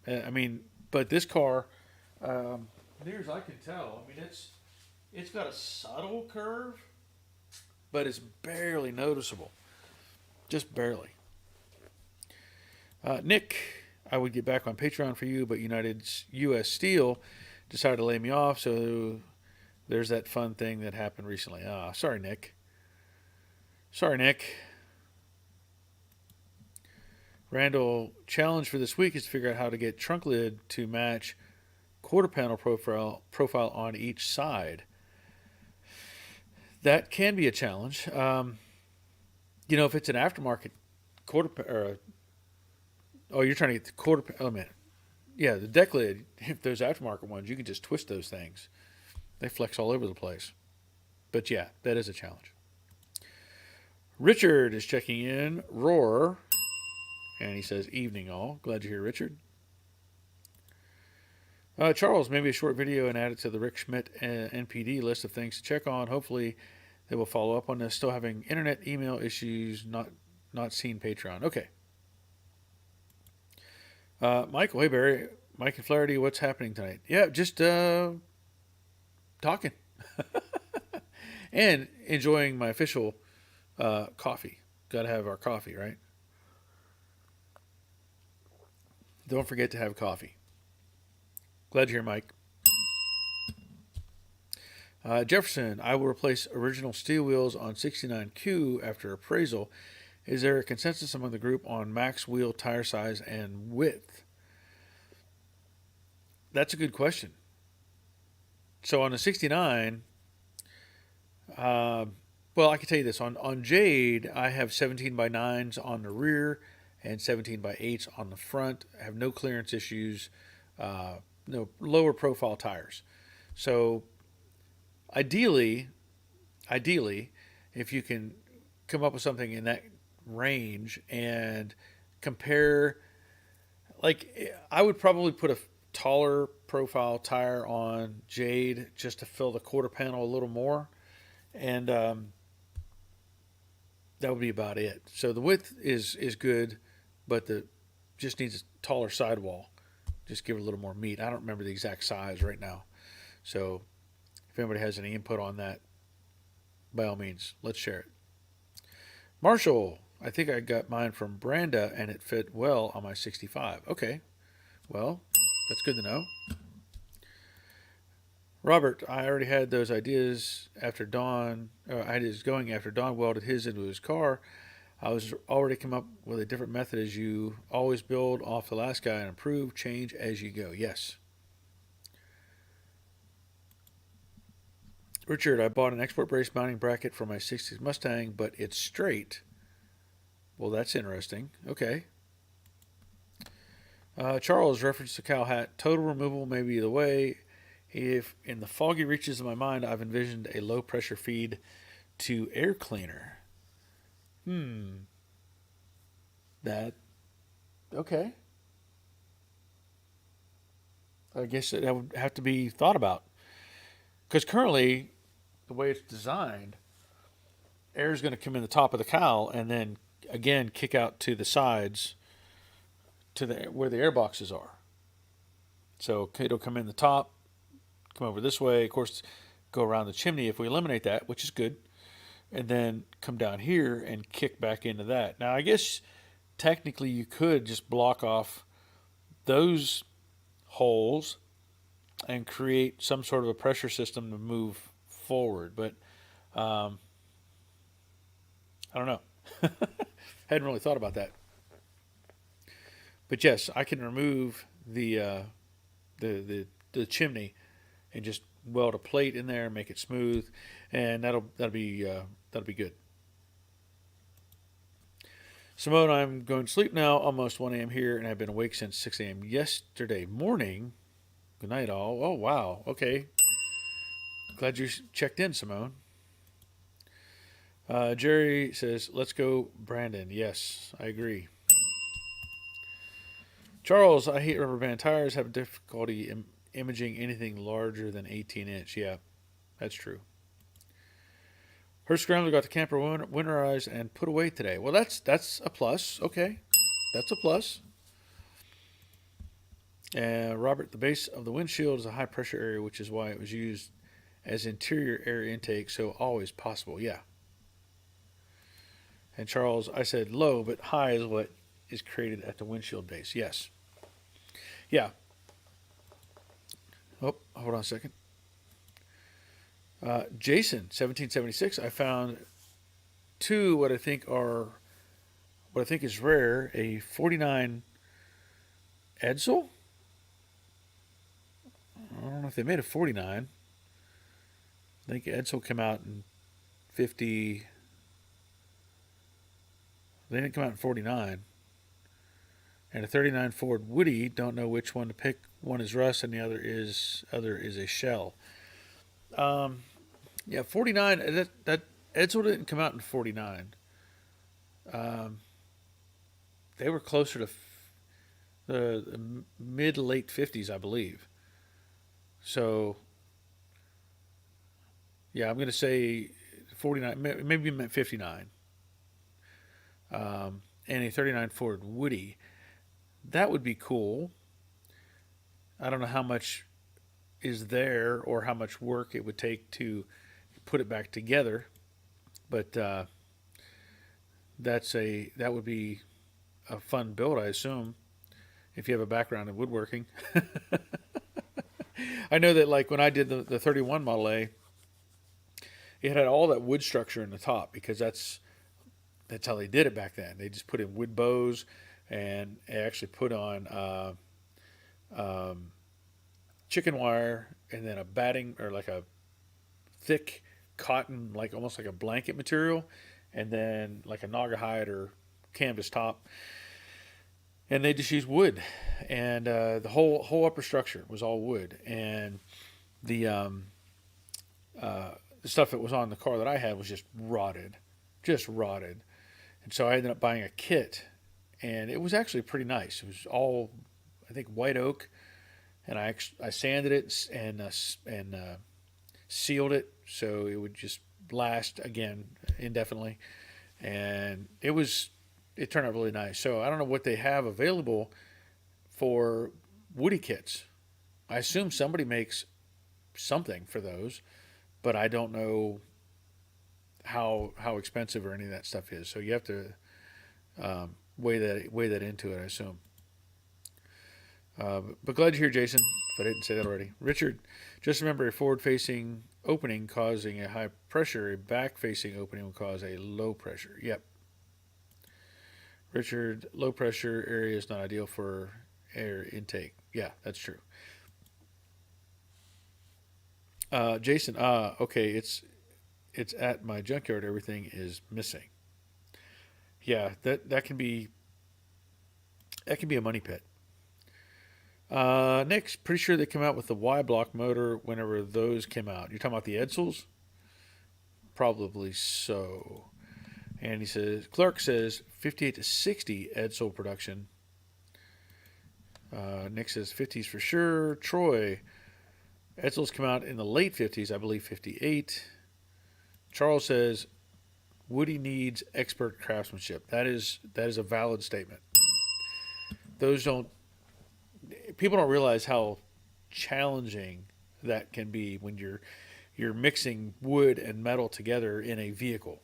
But this car, near as I can tell, it's got a subtle curve, but it's barely noticeable. Just barely. Nick, I would get back on Patreon for you, but United's U.S. Steel decided to lay me off, so there's that fun thing that happened recently. Sorry, Nick. Randall, challenge for this week is to figure out how to get trunk lid to match quarter panel profile on each side. That can be a challenge. If it's an aftermarket you're trying to get the quarter element. Yeah, the deck lid, if those aftermarket ones, you can just twist those things. They flex all over the place. But yeah, that is a challenge. Richard is checking in. Roar. And he says, evening all. Glad you're here, Richard. Charles, maybe a short video and add it to the Rick Schmidt NPD list of things to check on. Hopefully they will follow up on this. Still having internet email issues, not seen Patreon. Okay. Michael, hey Barry. Mike and Flaherty, what's happening tonight? Yeah, just talking. And enjoying my official coffee. Got to have our coffee, right? Don't forget to have coffee. Glad you're here, Mike. Jefferson, I will replace original steel wheels on 69Q after appraisal. Is there a consensus among the group on max wheel tire size and width? That's a good question. So on the 69, I can tell you this. On Jade, I have 17 by 9s on the rear and 17 by 8s on the front. I have no clearance issues, no lower profile tires. So ideally, if you can come up with something in that range and compare, like I would probably put a taller profile tire on Jade just to fill the quarter panel a little more, and that would be about it. So the width is good, but just needs a taller sidewall. Just give it a little more meat. I don't remember the exact size right now, so if anybody has any input on that, by all means, let's share it. Marshall, I think I got mine from Branda, and it fit well on my 65. Okay, well, that's good to know. Robert, I already had those ideas after Don. Ideas going after Don welded his into his car. I was already come up with a different method as you always build off the last guy and improve, change as you go. Yes. Richard, I bought an export brace mounting bracket for my 60s Mustang, but it's straight. Well, that's interesting. Okay. Charles referenced the cow hat. Total removal may be the way. If in the foggy reaches of my mind, I've envisioned a low pressure feed to air cleaner. That okay. I guess that would have to be thought about because currently, the way it's designed, air is going to come in the top of the cowl and then again kick out to the sides to the where the air boxes are. So it'll come in the top, come over this way. Of course, go around the chimney if we eliminate that, which is good, and then come down here and kick back into that. Now, I guess technically you could just block off those holes and create some sort of a pressure system to move forward, but I don't know. Hadn't really thought about that. But yes, I can remove the chimney and just weld a plate in there, make it smooth, and that'll be good. Simone, I'm going to sleep now, almost 1 a.m. here, and I've been awake since 6 a.m. yesterday morning. Good night, all. Oh, wow. Okay. Glad you checked in, Simone. Jerry says, let's go, Brandon. Yes, I agree. Charles, I hate rubber band tires. Have difficulty imaging anything larger than 18-inch. Yeah, that's true. Her scrambler got the camper winterized and put away today. Well, that's a plus. Okay, that's a plus. Robert, the base of the windshield is a high pressure area, which is why it was used as interior air intake, so always possible. Yeah. And Charles, I said low, but high is what is created at the windshield base. Yes. Yeah. Oh, hold on a second. Jason, 1776. I found two what I think is rare. A 49 Edsel. I don't know if they made a 49. I think Edsel came out in 50. They didn't come out in 49. And a 39 Ford Woody. Don't know which one to pick. One is rust, and the other is a shell. Yeah, 49. That Edsel didn't come out in 49. They were closer to the mid to late 50s, I believe. So, yeah, I'm going to say 49. Maybe you meant 59. And a 39 Ford Woody. That would be cool. I don't know how much is there or how much work it would take to put it back together, but that would be a fun build, I assume, if you have a background in woodworking. I know that like when I did the 31 Model A, it had all that wood structure in the top because that's how they did it back then. They just put in wood bows and actually put on chicken wire and then a batting or like a thick cotton, like almost like a blanket material, and then like a naugahyde or canvas top. And they just used wood, and the whole upper structure was all wood, and the stuff that was on the car that I had was just rotted. And so I ended up buying a kit, and it was actually pretty nice. It was all, I think, white oak, and I sanded it and sealed it so it would just last again indefinitely, and it turned out really nice. So I don't know what they have available for woody kits. I assume somebody makes something for those, but I don't know how expensive or any of that stuff is. So you have to weigh that into it, I assume. But glad you're here, Jason. If I didn't say that already, Richard, just remember a forward-facing opening causing a high pressure, a back-facing opening will cause a low pressure. Yep, Richard, low pressure area is not ideal for air intake. Yeah, that's true. Jason, okay, it's at my junkyard. Everything is missing. Yeah, that can be a money pit. Nick's pretty sure they come out with the Y block motor whenever those came out. You're talking about the Edsels? Probably so. And he says, Clark says 58 to 60 Edsel production. Nick says 50s for sure. Troy, Edsels come out in the late 50s, I believe 58. Charles says Woody needs expert craftsmanship. That is a valid statement. Those don't People don't realize how challenging that can be when you're mixing wood and metal together in a vehicle,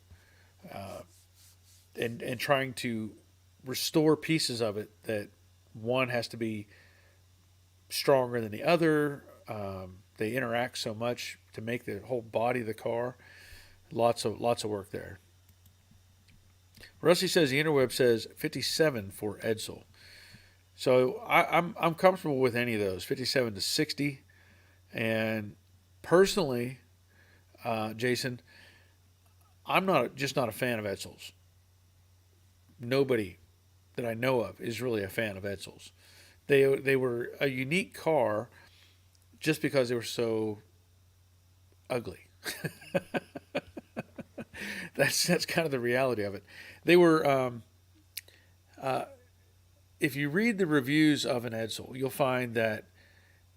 and trying to restore pieces of it that one has to be stronger than the other. They interact so much to make the whole body of the car. Lots of work there. Rusty says the interweb says 57 for Edsel. So I'm comfortable with any of those, 57 to 60. And personally, Jason, I'm not a fan of Edsels. Nobody that I know of is really a fan of Edsels. They were a unique car just because they were so ugly. That's kind of the reality of it. They were. If you read the reviews of an Edsel, you'll find that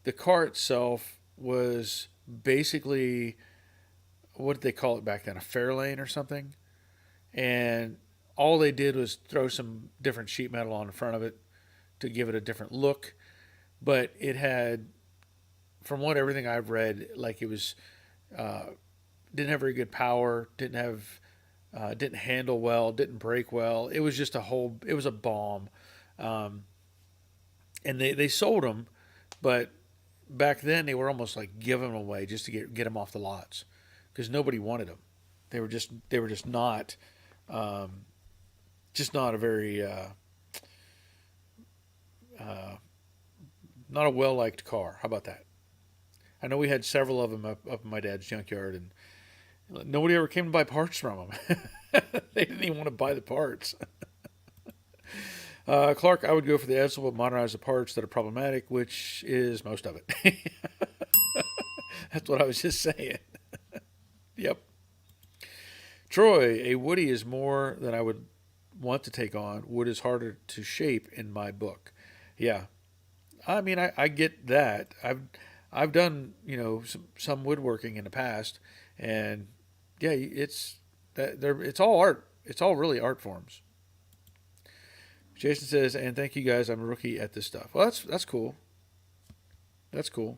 the car itself was basically, what did they call it back then, a Fairlane or something, and all they did was throw some different sheet metal on the front of it to give it a different look. But it had, from what everything I've read, like it was didn't have very good power, didn't handle well, didn't brake well. It was just it was a bomb. Um, and they sold them, but back then they were almost like giving them away just to get them off the lots because nobody wanted them. They were just um, not a very uh, not a well liked car. How about that? I know we had several of them up in my dad's junkyard, and nobody ever came to buy parts from them. They didn't even want to buy the parts. Clark, I would go for the Edsel, but modernize the parts that are problematic, which is most of it. That's what I was just saying. Yep. Troy, a Woody is more than I would want to take on. Wood is harder to shape in my book. Yeah. I mean, I get that. I've done some woodworking in the past, and yeah, it's all art. It's all really art forms. Jason says, and thank you guys. I'm a rookie at this stuff. Well, that's cool. That's cool.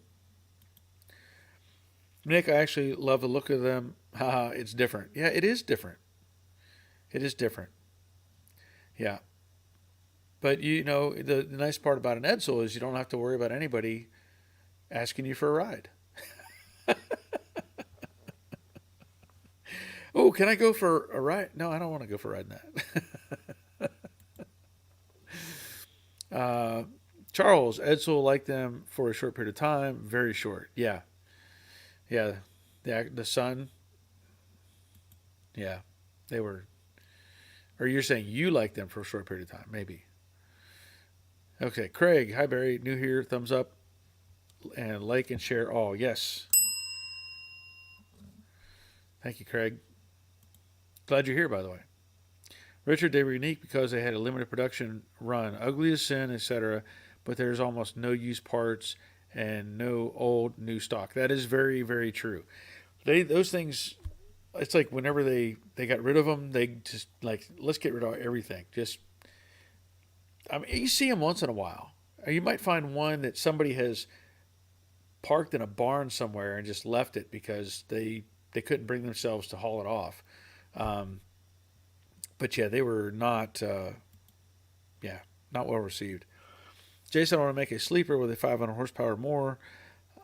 Nick, I actually love the look of them. Haha, it's different. Yeah, it is different. It is different. Yeah. But the nice part about an Edsel is you don't have to worry about anybody asking you for a ride. Oh, can I go for a ride? No, I don't want to go for a ride in that. Charles, Edsel liked them for a short period of time. Very short. Yeah. Yeah. The Sun. Yeah. They were. Or you're saying you liked them for a short period of time. Maybe. Okay. Craig. Hi, Barry. New here. Thumbs up. And like and share all. Yes. Thank you, Craig. Glad you're here, by the way. Richard, they were unique because they had a limited production run, ugly as sin, etc. But there's almost no used parts and no old new stock. That is very, very true. Those things, it's like whenever they got rid of them, they just like, let's get rid of everything. Just, I mean, you see them once in a while. Or you might find one that somebody has parked in a barn somewhere and just left it because they couldn't bring themselves to haul it off. But yeah, they were not. Yeah, not well received. Jason, I want to make a sleeper with a 500 horsepower or more.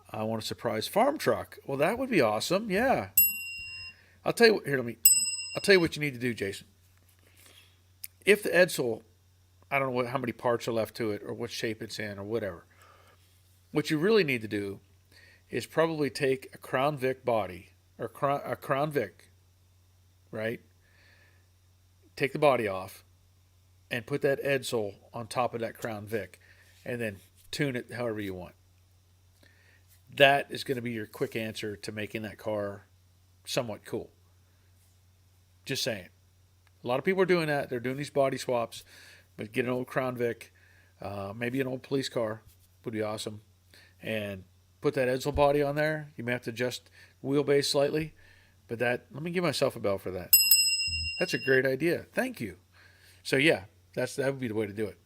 I want a surprise farm truck. Well, that would be awesome. Yeah. I'll tell you what, here, I'll tell you what you need to do, Jason. If the Edsel, I don't know how many parts are left to it or what shape it's in or whatever. What you really need to do is probably take a Crown Vic body or a Crown Vic, right? Take the body off and put that Edsel on top of that Crown Vic and then tune it however you want. That is going to be your quick answer to making that car somewhat cool. Just saying. A lot of people are doing that. They're doing these body swaps, but get an old Crown Vic, maybe an old police car would be awesome, and put that Edsel body on there. You may have to adjust wheelbase slightly, but let me give myself a bell for that. That's a great idea. Thank you. So yeah, that would be the way to do it.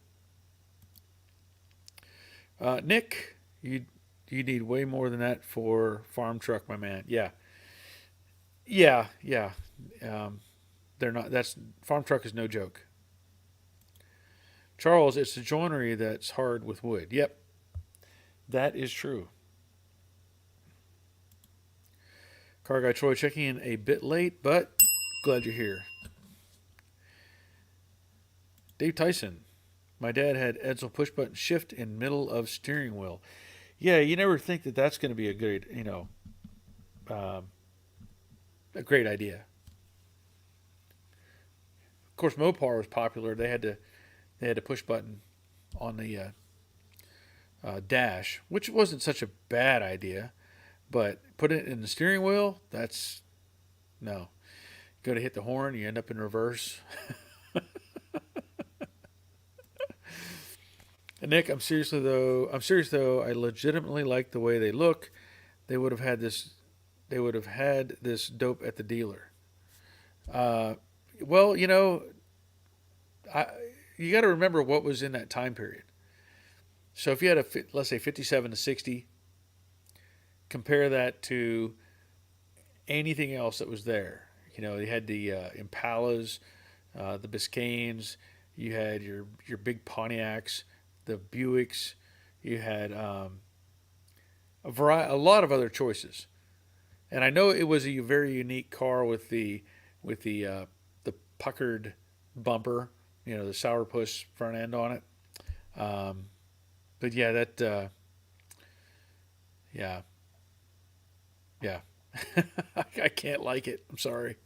Nick, you need way more than that for farm truck, my man. Yeah. They're not. That's farm truck is no joke. Charles, it's the joinery that's hard with wood. Yep, that is true. Car guy Troy checking in a bit late, but glad you're here. Dave Tyson, my dad had Edsel push button shift in middle of steering wheel. Yeah, you never think that that's going to be a good, a great idea. Of course, Mopar was popular. They had to push button on the dash, which wasn't such a bad idea, but put it in the steering wheel. That's no. Go to hit the horn, you end up in reverse. And Nick, I'm serious though. I legitimately like the way they look. They would have had this dope at the dealer. Well, you got to remember what was in that time period. So if you had let's say 57 to 60, compare that to anything else that was there. You had the Impalas, the Biscaynes, you had your big Pontiacs, the Buicks, you had a lot of other choices. And I know it was a very unique car with the puckered bumper, the sourpuss front end on it. But yeah, yeah. I can't like it. I'm sorry.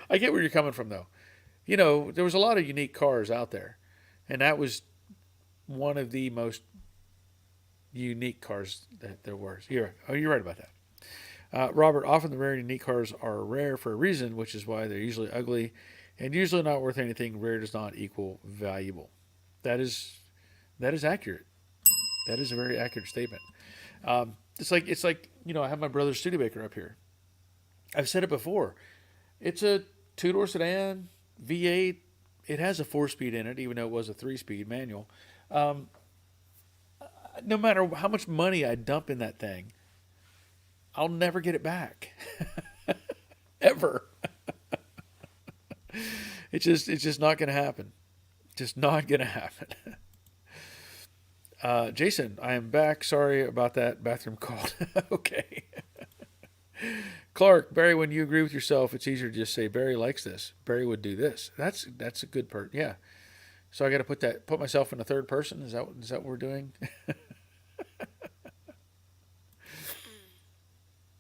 I get where you're coming from though. There was a lot of unique cars out there, and that was one of the most unique cars that there was. You're right about that. Robert, often the very unique cars are rare for a reason, which is why they're usually ugly and usually not worth anything. Rare does not equal valuable. That is accurate. That is a very accurate statement. It's like I have my brother's Studebaker up here. I've said it before. It's a two-door sedan, V8. It has a 4-speed in it, even though it was a 3-speed manual. No matter how much money I dump in that thing, I'll never get it back. Ever. It's just not going to happen. Just not going to happen. Jason, I am back. Sorry about that bathroom call. Okay. Clark, Barry, when you agree with yourself, it's easier to just say Barry likes this. Barry would do this. That's a good part. Yeah. So I got to put myself in the third person. Is that what we're doing?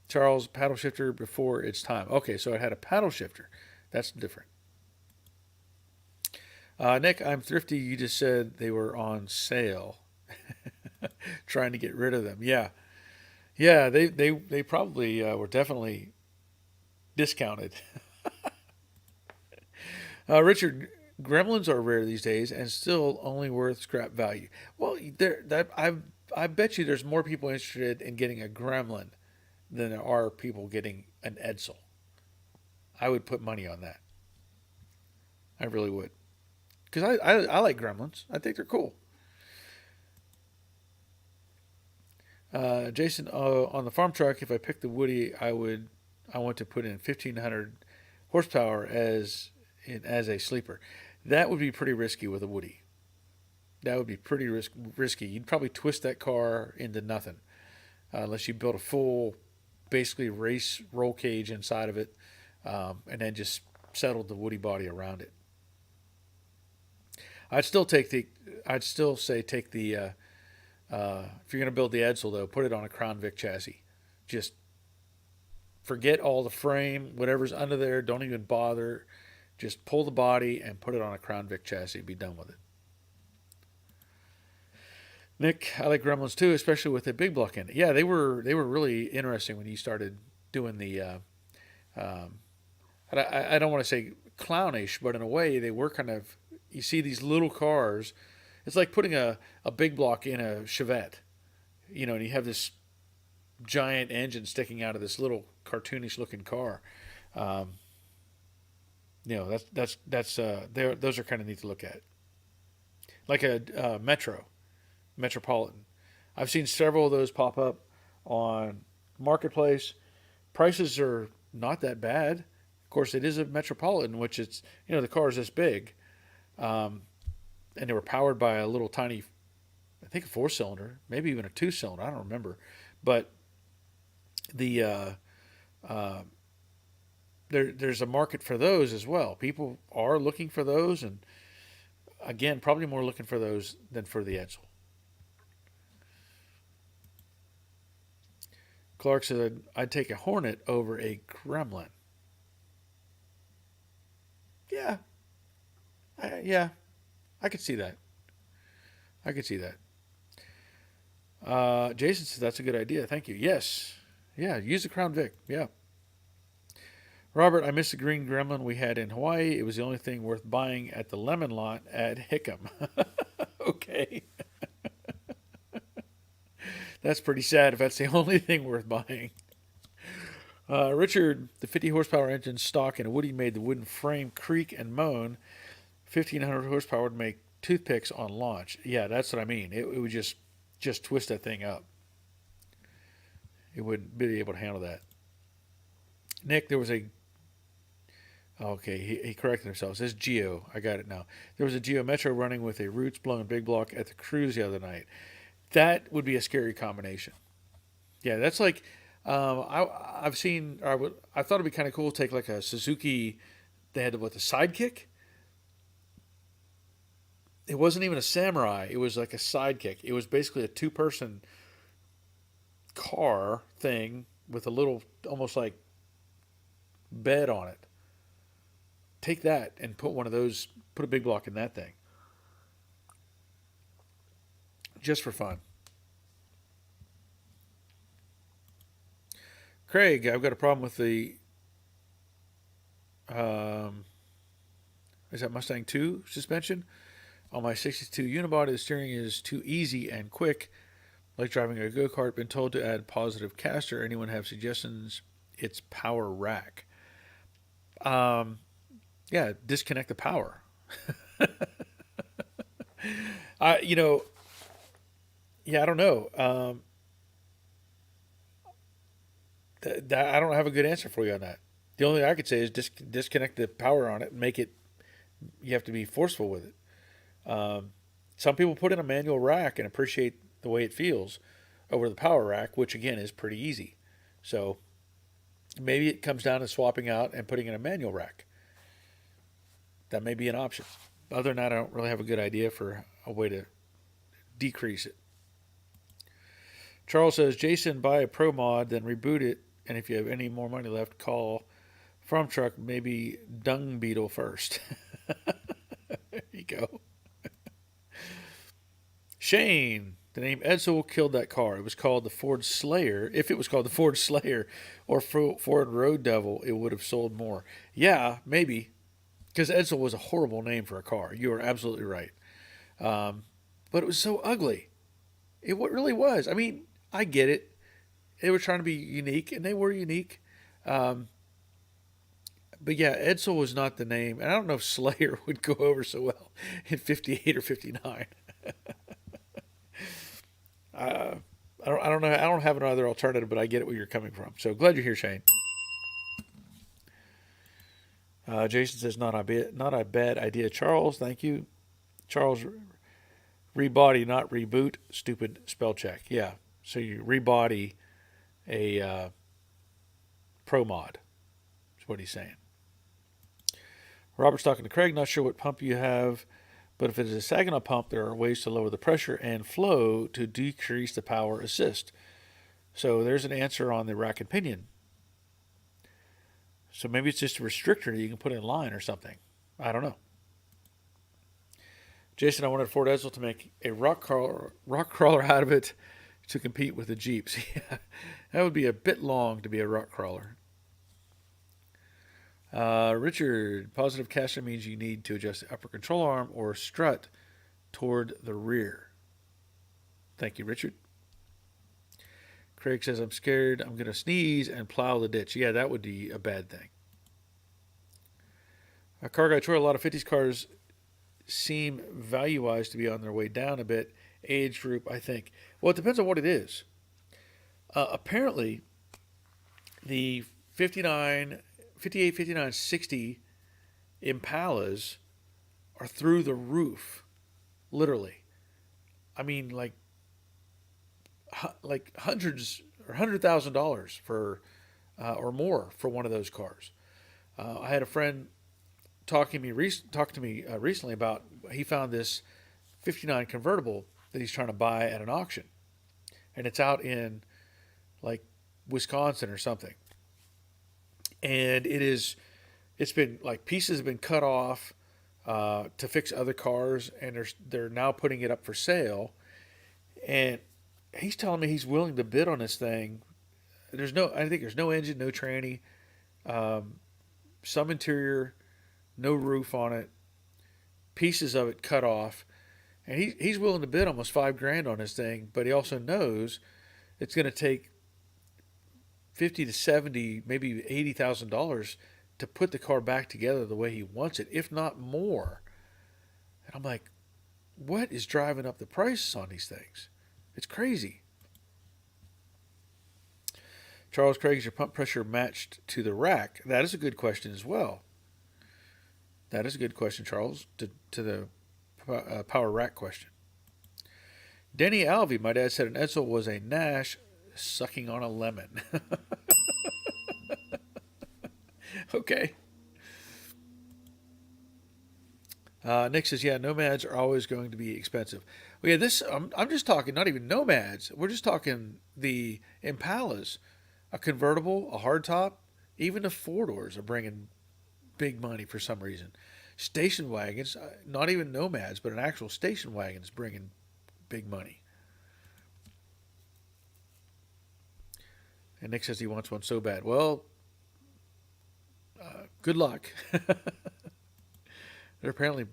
Charles, paddle shifter before its time. Okay, so it had a paddle shifter. That's different. Nick, I'm thrifty. You just said they were on sale. Trying to get rid of them. Yeah. Yeah, they probably were definitely discounted. Richard, gremlins are rare these days and still only worth scrap value. Well, I bet you there's more people interested in getting a gremlin than there are people getting an Edsel. I would put money on that. I really would. Because I like gremlins. I think they're cool. Jason, on the farm truck, if I picked the Woody, I want to put in 1,500 horsepower as a sleeper. That would be pretty risky with a Woody. That would be pretty risky. You'd probably twist that car into nothing unless you built a full, basically race roll cage inside of it, and then just settled the woody body around it. I'd still take the. I'd still say take the. If you're going to build the Edsel though, put it on a Crown Vic chassis. Just forget all the frame, whatever's under there. Don't even bother. Just pull the body and put it on a Crown Vic chassis. Be done with it. Nick, I like Gremlins too, especially with the big block in it. Yeah, they were really interesting when you started doing the. I don't want to say clownish, but in a way they were kind of. You see these little cars. It's like putting a big block in a Chevette, and you have this giant engine sticking out of this little cartoonish looking car. Those are kind of neat to look at. Like a Metropolitan. I've seen several of those pop up on Marketplace. Prices are not that bad. Of course, it is a Metropolitan, which it's the car is this big. And they were powered by a little tiny, I think a 4-cylinder, maybe even a 2-cylinder. I don't remember, but the there's a market for those as well. People are looking for those, and again, probably more looking for those than for the Edsel. Clark said, "I'd take a Hornet over a Gremlin." Yeah, I could see that. Jason says that's a good idea. Thank you. Yes. Yeah, use the Crown Vic. Yeah. Robert, I missed the green Gremlin we had in Hawaii. It was the only thing worth buying at the lemon lot at Hickam. Okay. That's pretty sad if that's the only thing worth buying. Richard, the 50 horsepower engine stock and Woody made the wooden frame creak and moan. 1,500 horsepower would make toothpicks on launch. Yeah, that's what I mean. It would just twist that thing up. It wouldn't be able to handle that. Nick, there was a... Okay, he corrected himself. It says Geo. I got it now. There was a Geo Metro running with a roots blown big block at the cruise the other night. That would be a scary combination. Yeah, that's like... I've seen... I thought it'd be kind of cool to take like a Suzuki... They had the Sidekick? It wasn't even a Samurai. It was like a Sidekick. It was basically a 2-person car thing with a little, almost like, bed on it. Take that and put one of those, put a big block in that thing. Just for fun. Craig, I've got a problem with the, is that Mustang 2 suspension? On my 62 unibody, the steering is too easy and quick, like driving a go-kart. Been told to add positive caster. Anyone have suggestions? It's power rack. Yeah, disconnect the power. I don't know. I don't have a good answer for you on that. The only thing I could say is disconnect the power on it and make it. You have to be forceful with it. Some people put in a manual rack and appreciate the way it feels over the power rack, which again is pretty easy. So maybe it comes down to swapping out and putting in a manual rack. That may be an option. Other than that, I don't really have a good idea for a way to decrease it. Charles says, Jason, buy a Pro Mod, then reboot it, and if you have any more money left, call Farm Truck, maybe Dung Beetle first. There you go. Shane, the name Edsel killed that car. It was called the Ford Slayer. If it was called the Ford Slayer or Ford Road Devil, it would have sold more. Yeah, maybe. Because Edsel was a horrible name for a car. You are absolutely right. But it was so ugly. It really was. I mean, I get it. They were trying to be unique, and they were unique. But yeah, Edsel was not the name. And I don't know if Slayer would go over so well in 58 or 59. I don't know. I don't have another alternative, but I get it where you're coming from. So glad you're here, Shane. Jason says not a bad idea. Charles, thank you. Charles Rebody, not reboot. Stupid spell check. Yeah. So you rebody a pro mod. Is what he's saying. Robert's talking to Craig. Not sure what pump you have, but if it is a Saginaw pump, there are ways to lower the pressure and flow to decrease the power assist. So there's an answer on the rack and pinion. So maybe it's just a restrictor that you can put in line or something. I don't know. Jason, I wanted Ford Edsel to make a rock crawler out of it to compete with the Jeeps. Yeah, that would be a bit long to be a rock crawler. Richard, positive caching means you need to adjust the upper control arm or strut toward the rear. Thank you, Richard. Craig says, I'm scared I'm going to sneeze and plow the ditch. Yeah, that would be a bad thing. Car Guy Troy, a lot of 50s cars seem value-wise to be on their way down a bit. Age group, I think. Well, it depends on what it is. Apparently, the 58, 59, 60 Impalas are through the roof, literally. I mean, like hundreds or $100,000 for or more for one of those cars. I had a friend talk to me recently about he found this 59 convertible that he's trying to buy at an auction, and it's out in like Wisconsin or something, and it's been like pieces have been cut off to fix other cars, and they're now putting it up for sale, and he's telling me he's willing to bid on this thing. I think there's no engine, no tranny, some interior, no roof on it, pieces of it cut off, and he's willing to bid almost $5,000 on this thing. But he also knows it's going to take $50 to $70, maybe $80,000 to put the car back together the way he wants it, if not more. And I'm like, what is driving up the prices on these things? It's crazy. Charles Craig, is your pump pressure matched to the rack? That is a good question as well. That is a good question, Charles, to the power rack question. Denny Alvey, my dad said an Edsel was a Nash sucking on a lemon. Okay. Nick says, yeah, nomads are always going to be expensive. Well, yeah, I'm just talking not even nomads. We're just talking the Impalas. A convertible, a hardtop, even the four-doors are bringing big money for some reason. Station wagons, not even nomads, but an actual station wagon is bringing big money. And Nick says he wants one so bad. Well, good luck. They're apparently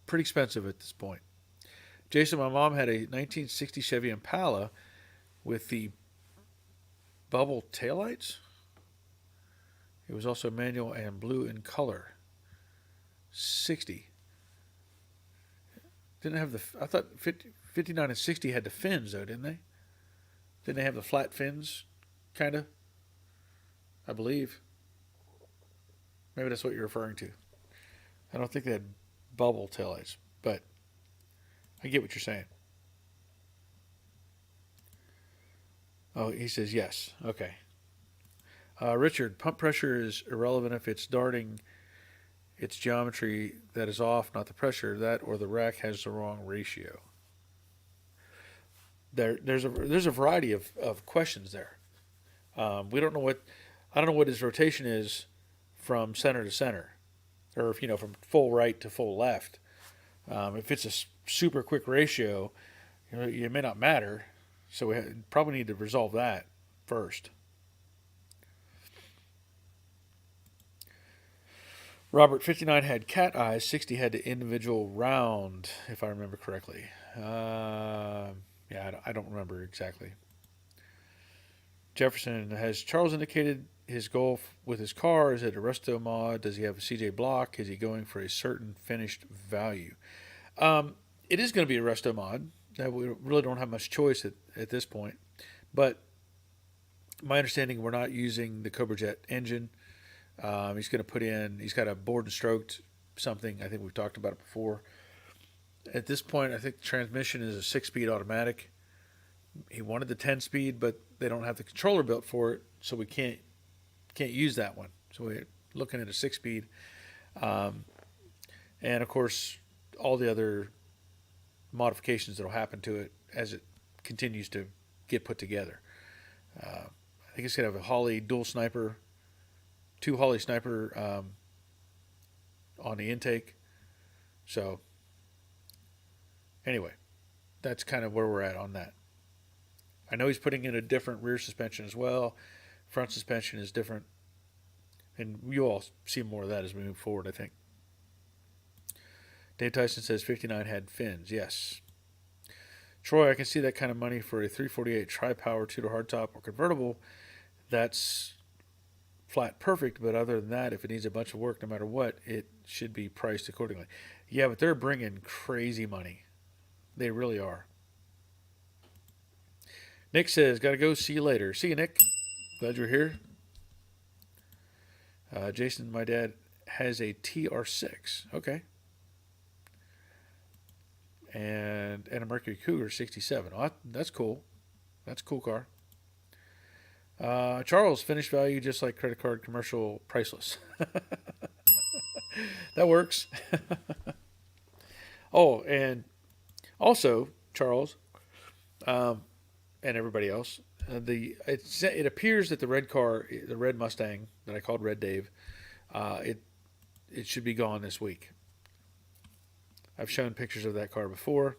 pretty expensive at this point. Jason, my mom had a 1960 Chevy Impala with the bubble taillights. It was also manual and blue in color. 60. Didn't have the. I thought 59 and 60 had the fins though, didn't they? Didn't they have the flat fins, kind of? I believe. Maybe that's what you're referring to. I don't think they had bubble taillights, but I get what you're saying. Oh, he says yes. Okay. Richard, pump pressure is irrelevant if it's darting. It's geometry that is off, not the pressure. That or the rack has the wrong ratio. There's a variety of questions there. We don't know what. I don't know what his rotation is from center to center, or if from full right to full left. If it's a super quick ratio, it may not matter. So we probably need to resolve that first. Robert, 59 had cat eyes, 60 had the individual round, if I remember correctly. Yeah, I don't remember exactly. Jefferson, has Charles indicated his goal with his car? Is it a resto mod? Does he have a CJ block? Is he going for a certain finished value? It is going to be a resto mod. We really don't have much choice at this point. But my understanding, we're not using the Cobra Jet engine. He's got a bored and stroked something. I think we've talked about it before. At this point, I think the transmission is a 6-speed automatic. He wanted the 10-speed, but they don't have the controller built for it, so we can't use that one. So we're looking at a 6-speed, and of course, all the other modifications that'll happen to it as it continues to get put together. I think it's gonna have a Holley dual sniper, 2 Holley sniper on the intake. So anyway, that's kind of where we're at on that. I know he's putting in a different rear suspension as well. Front suspension is different. And you all see more of that as we move forward, I think. Dave Tyson says 59 had fins. Yes. Troy, I can see that kind of money for a 348 tri-power 2-door hardtop or convertible. That's flat perfect, but other than that, if it needs a bunch of work no matter what, it should be priced accordingly. Yeah, but they're bringing crazy money. They really are. Nick says, gotta go. See you later. See you, Nick. Glad you're here. Jason, my dad has a TR6. Okay. And a Mercury Cougar 67. Oh, that's cool. That's a cool car. Charles, finished value just like credit card commercial priceless. That works. Oh, and also, Charles, and everybody else, it appears that the red car, the red Mustang that I called Red Dave, it should be gone this week. I've shown pictures of that car before.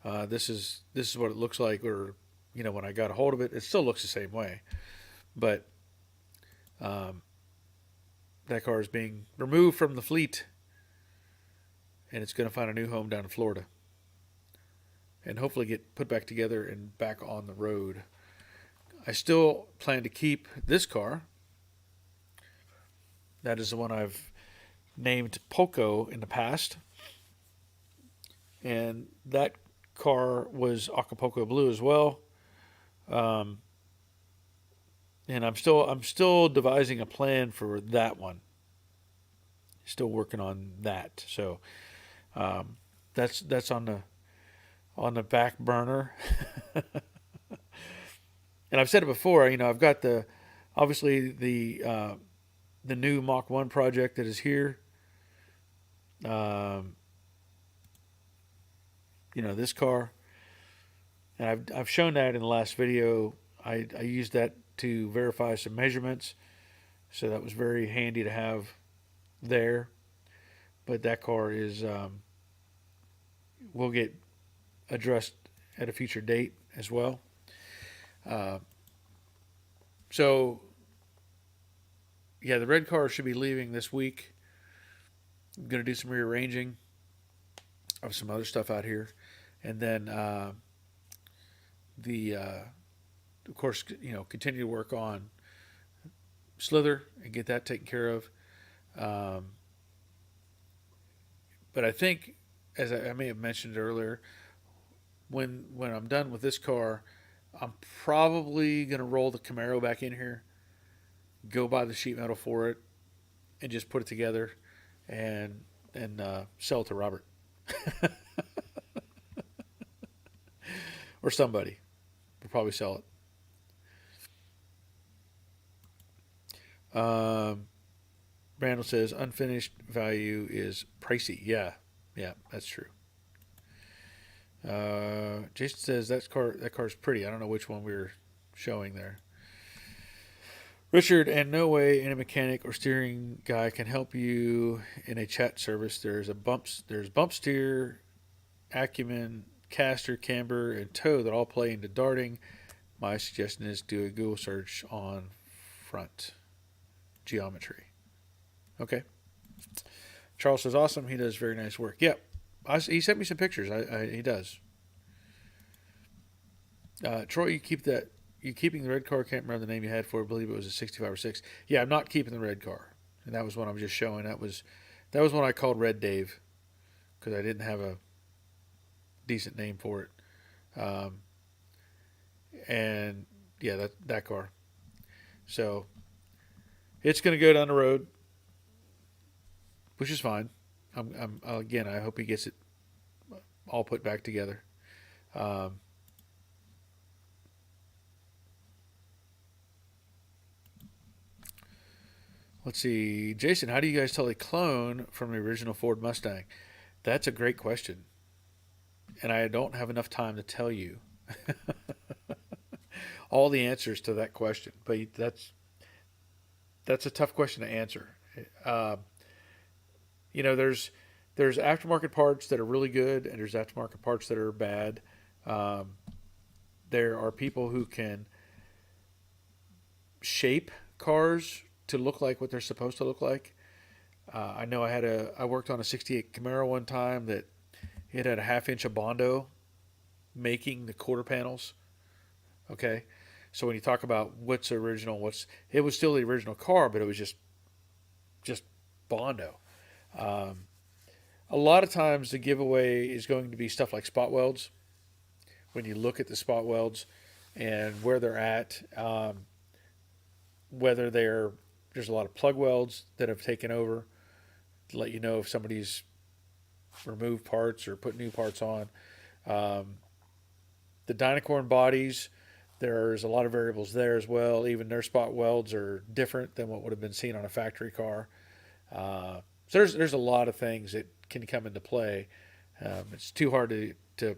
This is what it looks like, or when I got a hold of it, it still looks the same way, but that car is being removed from the fleet, and it's going to find a new home down in Florida, and hopefully get put back together and back on the road. I still plan to keep this car. That is the one I've named Poco in the past, and that car was Acapulco blue as well. And I'm still devising a plan for that one. Still working on that. So that's on the back burner. And I've said it before. I've got obviously the new Mach 1 project that is here. This car, and I've shown that in the last video. I used that to verify some measurements, so that was very handy to have there. But that car will get addressed at a future date as well. So yeah, the red car should be leaving this week. I'm going to do some rearranging of some other stuff out here. And then of course, continue to work on Slither and get that taken care of. But I think, as I may have mentioned earlier, when I'm done with this car, I'm probably going to roll the Camaro back in here, go buy the sheet metal for it, and just put it together and sell it to Robert. Or somebody. We'll probably sell it. Randall says unfinished value is pricey. Yeah, that's true. Jason says that car's pretty. I don't know which one we were showing there. Richard, and no way any mechanic or steering guy can help you in a chat service. There's bump steer, acumen, caster, camber, and toe that all play into darting. My suggestion is do a Google search on front geometry. Okay. Charles says awesome. He does very nice work. Yep. He sent me some pictures. He does. Troy, you keeping the red car? Can't remember the name you had for it. I believe it was a 65 or 6. Yeah, I'm not keeping the red car. And that was what I'm just showing. That was one I called Red Dave because I didn't have a decent name for it. And yeah, that car. So it's going to go down the road, which is fine. Again, I hope he gets it all put back together. Um, let's see, Jason, how do you guys tell a clone from the original Ford Mustang? That's a great question, and I don't have enough time to tell you all the answers to that question. But that's a tough question to answer. Uh, there's aftermarket parts that are really good, and there's aftermarket parts that are bad. Um, there are people who can shape cars to look like what they're supposed to look like. I know I worked on a '68 Camaro one time that it had a half inch of Bondo making the quarter panels. Okay, so when you talk about what's original, it was still the original car, but it was just Bondo. Um, a lot of times the giveaway is going to be stuff like spot welds. When you look at the spot welds and where they're at, whether there's a lot of plug welds that have taken over to let you know if somebody's removed parts or put new parts on. Um, the Dynacorn bodies, there's a lot of variables there as well. Even their spot welds are different than what would have been seen on a factory car. So there's a lot of things that can come into play. It's too hard to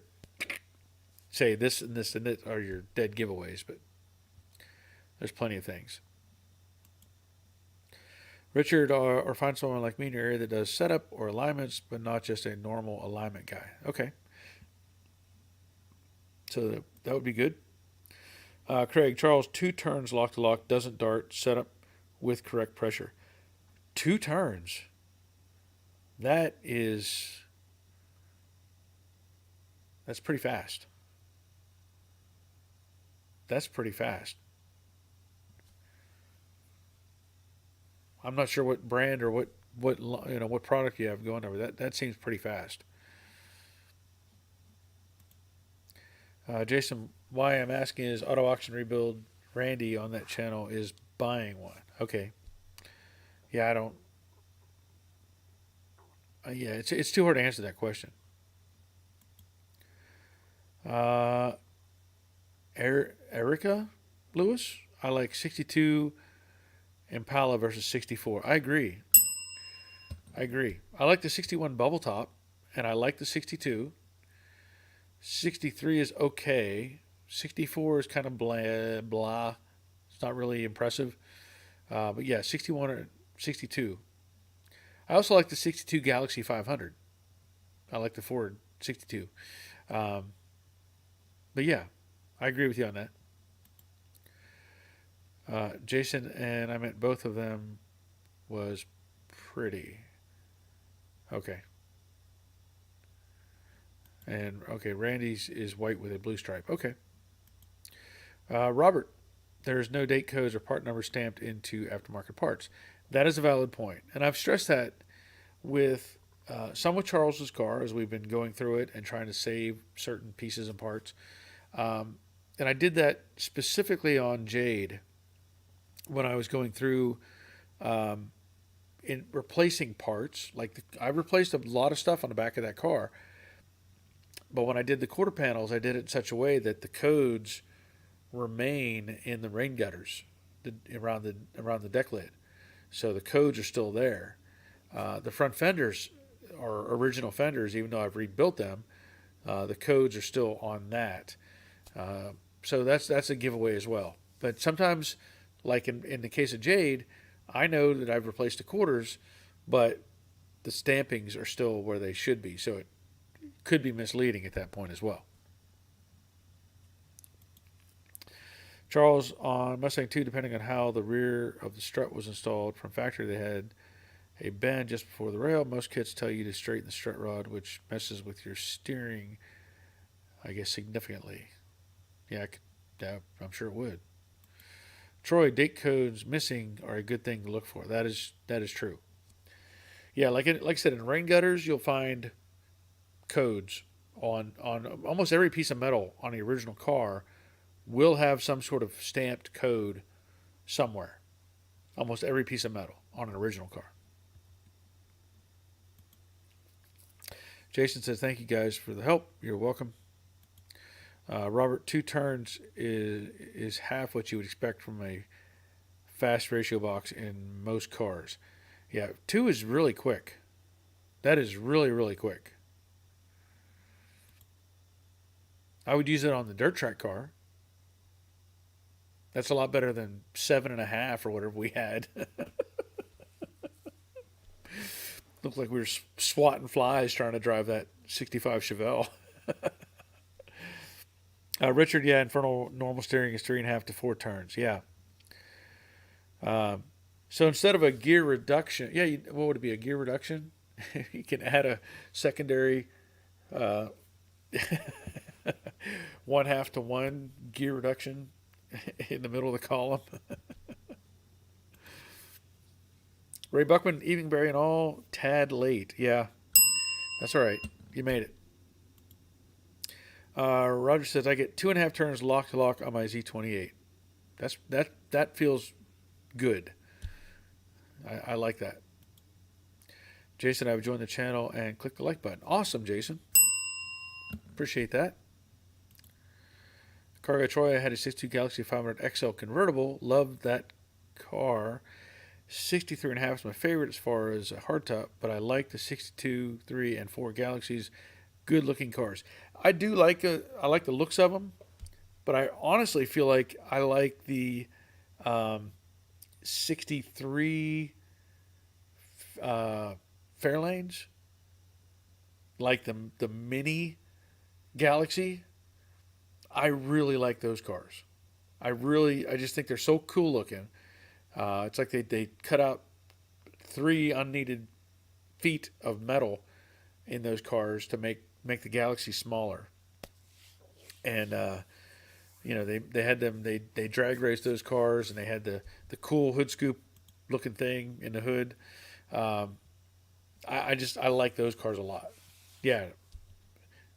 say this and this and this are your dead giveaways, but there's plenty of things. Richard, or find someone like me in your area that does setup or alignments, but not just a normal alignment guy. Okay, so that would be good. Craig, Charles, 2 turns lock to lock, doesn't dart, setup with correct pressure. 2 turns. That's pretty fast. That's pretty fast. I'm not sure what brand or what product you have going over. That seems pretty fast. Jason, why I'm asking is Auto Auction Rebuild Randy on that channel is buying one. Okay. Yeah, I don't. Yeah, it's too hard to answer that question. Uh, Erica Lewis, I like 62 Impala versus 64. I agree. I agree. I like the 61 bubble top, and I like the 62. 63 is okay. 64 is kind of blah blah. It's not really impressive. But yeah, 61 or 62. I also like the 62 Galaxy 500. I like the Ford 62. Um, but yeah, I agree with you on that. Jason and I meant both of them was pretty. Okay. And okay, Randy's is white with a blue stripe. Okay. Robert, there's no date codes or part numbers stamped into aftermarket parts. That is a valid point. And I've stressed that with some with Charles's car as we've been going through it and trying to save certain pieces and parts. And I did that specifically on Jade when I was going through um, in replacing parts. I replaced a lot of stuff on the back of that car, but when I did the quarter panels, I did it in such a way that the codes remain in the rain gutters around the deck lid, so the codes are still there. The front fenders are original fenders, even though I've rebuilt them. The codes are still on that, so that's a giveaway as well. But sometimes, like in the case of Jade, I know that I've replaced the quarters, but the stampings are still where they should be, so it could be misleading at that point as well. Charles, on Mustang 2, depending on how the rear of the strut was installed from factory, they had a bend just before the rail. Most kits tell you to straighten the strut rod, which messes with your steering, I guess, significantly. Yeah, I'm sure it would. Troy, date codes missing are a good thing to look for. That is true. Yeah, like I said, in rain gutters, you'll find codes on almost every piece of metal on the original car will have some sort of stamped code somewhere. Almost every piece of metal on an original car. Jason says, thank you guys for the help. You're welcome. Robert, 2 turns is half what you would expect from a fast ratio box in most cars. Yeah, 2 is really quick. That is really, really quick. I would use it on the dirt track car. That's a lot better than 7.5 or whatever we had. Looked like we were swatting flies trying to drive that 65 Chevelle. Richard, yeah, infernal normal steering is 3.5 to 4 turns. Yeah. So instead of a gear reduction, yeah, what would it be? A gear reduction? You can add a secondary 1/2 to 1 gear reduction in the middle of the column. Ray Buckman, evening Barry and all, tad late. Yeah, that's all right. You made it. Roger says I get 2.5 turns lock to lock on my Z28. That feels good. I like that. Jason, I've joined the channel and click the like button. Awesome, Jason. Appreciate that. Cargo Troy, I had a 62 Galaxy 500 Edsel convertible. Loved that car. 63.5 is my favorite as far as a hardtop, but I like the 62, 3, and 4 Galaxies. Good looking cars. I like the looks of them, but I honestly feel like I like the 63 Fairlanes, like the mini Galaxy. I really like those cars. I just think they're so cool looking. It's like they cut out 3 unneeded feet of metal in those cars to make the Galaxy smaller. And they drag raced those cars, and they had the cool hood scoop looking thing in the hood. I like those cars a lot. Yeah.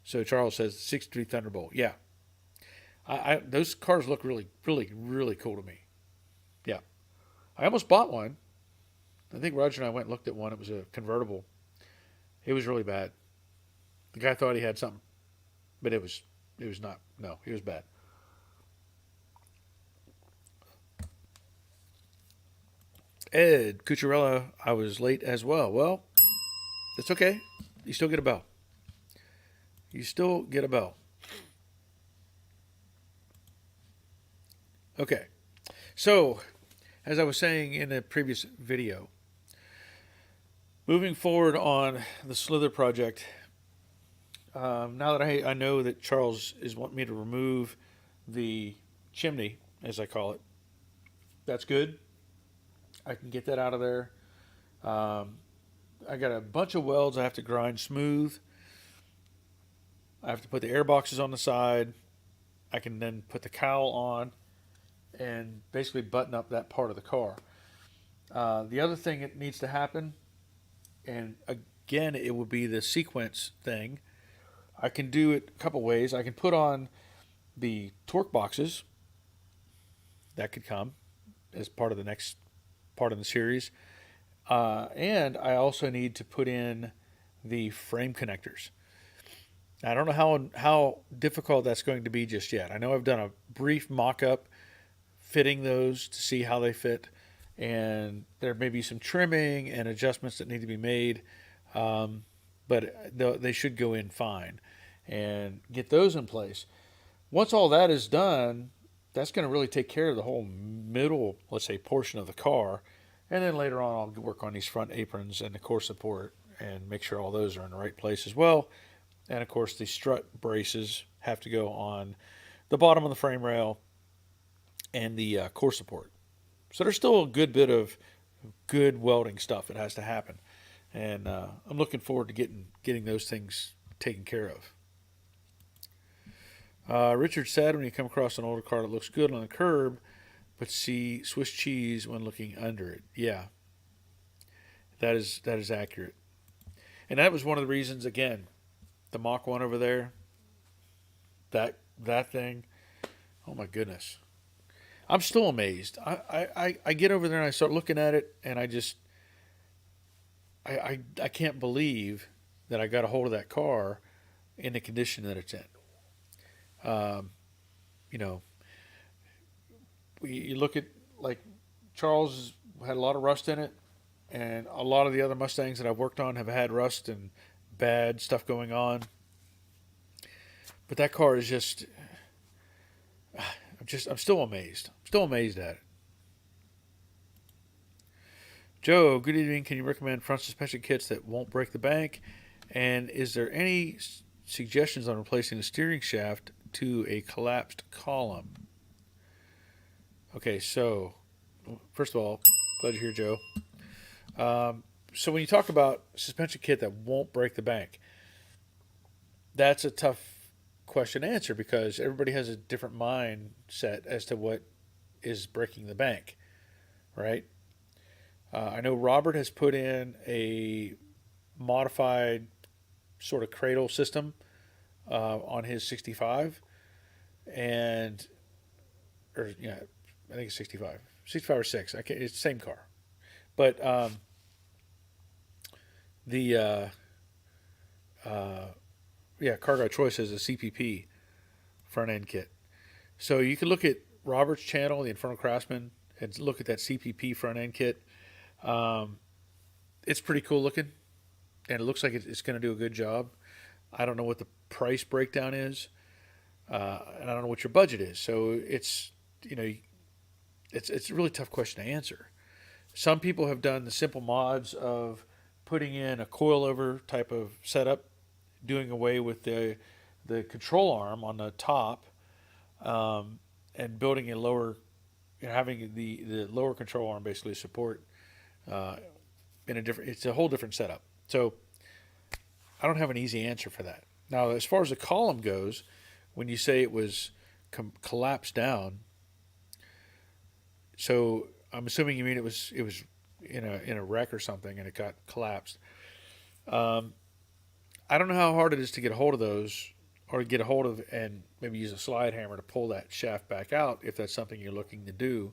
So Charles says 63 Thunderbolt. Yeah. Those cars look really, really, really cool to me. Yeah. I almost bought one. I think Roger and I went and looked at one. It was a convertible. It was really bad. The guy thought he had something, but it was not. No, it was bad. Ed Cucciarella, I was late as well. Well, it's okay. You still get a bell. You still get a bell. Okay. So, as I was saying in a previous video, moving forward on the Slither project, now that I know that Charles is wanting me to remove the chimney, as I call it, that's good. I can get that out of there. I got a bunch of welds I have to grind smooth. I have to put the air boxes on the side. I can then put the cowl on and basically button up that part of the car. The other thing that needs to happen, and again, it will be the sequence thing. I can do it a couple ways. I can put on the torque boxes. That could come as part of the next part of the series. And I also need to put in the frame connectors. I don't know how difficult that's going to be just yet. I know I've done a brief mock-up fitting those to see how they fit, and there may be some trimming and adjustments that need to be made, but they should go in fine and get those in place. Once all that is done, that's going to really take care of the whole middle, let's say, portion of the car, and then later on I'll work on these front aprons and the core support and make sure all those are in the right place as well. And of course the strut braces have to go on the bottom of the frame rail and the core support. So there's still a good bit of good welding stuff that has to happen. And I'm looking forward to getting those things taken care of. Richard said when you come across an older car that looks good on the curb, but see Swiss cheese when looking under it. Yeah, that is accurate. And that was one of the reasons, again, the Mach 1 over there, that thing, oh my goodness. I'm still amazed. I get over there and I start looking at it, and I can't believe that I got a had of that car in the condition that it's in. Um, you know, you look at like Charles had a lot of rust in it, and a lot of the other Mustangs that I've worked on have had rust and bad stuff going on. But that car is I'm still amazed. I'm still amazed at it. Joe, good evening. Can you recommend front suspension kits that won't break the bank? And is there any suggestions on replacing the steering shaft to a collapsed column? Okay, so first of all, glad you're here, Joe. So when you talk about suspension kit that won't break the bank, that's a tough question to answer because everybody has a different mindset as to what is breaking the bank, right? I know Robert has put in a modified sort of cradle system on his 65, and or yeah, I think it's 65 or 6. I can't, it's the same car, but the Car Guy Choice has a CPP front end kit, so you can look at Robert's channel, the Infernal Craftsman, and look at that CPP front end kit. It's pretty cool looking, and it looks like it's going to do a good job. I don't know what the price breakdown is, and I don't know what your budget is. So it's it's a really tough question to answer. Some people have done the simple mods of putting in a coilover type of setup, doing away with the control arm on the top, and building a lower, having the lower control arm basically support in a different. It's a whole different setup. So I don't have an easy answer for that. Now, as far as the column goes, when you say it was collapsed down, so I'm assuming you mean it was in a wreck or something and it got collapsed. I don't know how hard it is to get a hold of those, or get a hold of and maybe use a slide hammer to pull that shaft back out if that's something you're looking to do.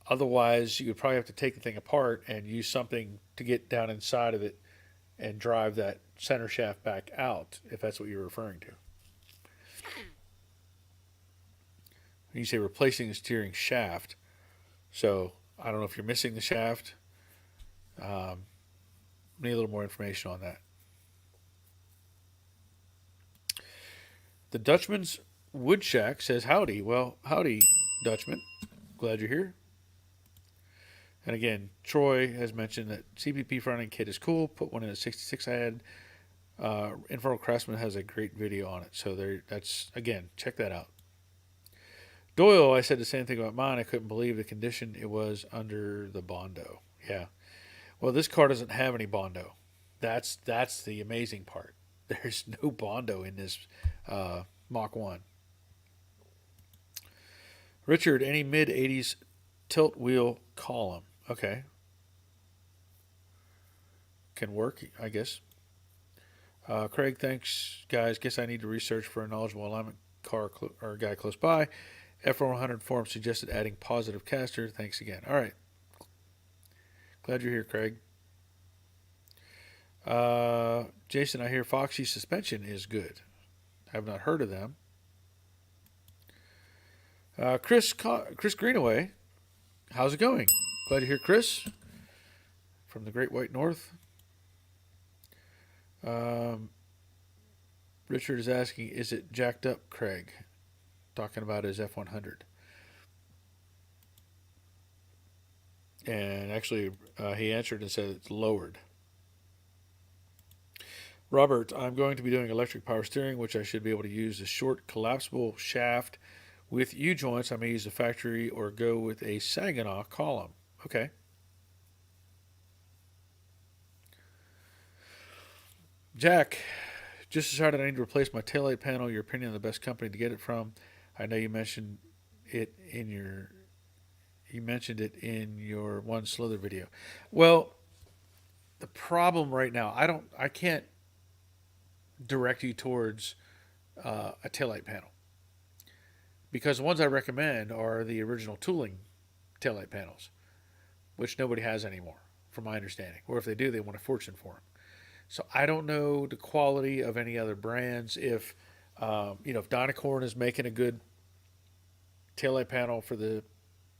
Otherwise, you would probably have to take the thing apart and use something to get down inside of it and drive that center shaft back out, if that's what you're referring to. When you say replacing the steering shaft, so I don't know if you're missing the shaft. Need a little more information on that. The Dutchman's Wood Shack says, howdy. Well, howdy, Dutchman. Glad you're here. And again, Troy has mentioned that CPP front end kit is cool. Put one in a 66 I had. Infernal Craftsman has a great video on it. So that's, again, check that out. Doyle, I said the same thing about mine. I couldn't believe the condition it was under the Bondo. Yeah. Well, this car doesn't have any Bondo. That's the amazing part. There's no Bondo in this Mach 1. Richard, any mid-80s tilt wheel column? Okay. Can work, I guess. Craig, thanks, guys. Guess I need to research for a knowledgeable alignment car or guy close by. F100 forum suggested adding positive caster. Thanks again. All right. Glad you're here, Craig. Jason, I hear Foxy suspension is good. I have not heard of them. Chris Greenaway, how's it going? Glad to hear Chris from the Great White North. Richard is asking, is it jacked up, Craig? Talking about his F100. And actually, he answered and said it's lowered. Robert, I'm going to be doing electric power steering, which I should be able to use a short collapsible shaft with U-joints. I may use a factory or go with a Saginaw column. Okay. Jack, just decided I need to replace my taillight panel. Your opinion on the best company to get it from? I know you mentioned it in your one Slither video. Well, the problem right now, I can't direct you towards a taillight panel, because the ones I recommend are the original tooling taillight panels, which nobody has anymore, from my understanding. Or if they do, they want a fortune for them. So I don't know the quality of any other brands. If if Dynacorn is making a good taillight panel for the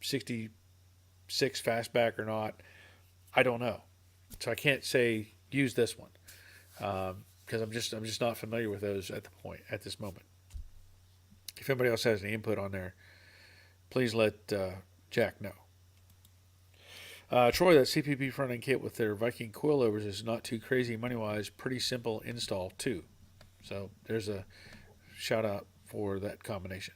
66 fastback or not, I don't know. So I can't say use this one because I'm just not familiar with those at this moment. If anybody else has any input on there, please let Jack know. Troy, that CPP front end kit with their Viking coilovers is not too crazy money wise. Pretty simple install too. So there's a shout out for that combination.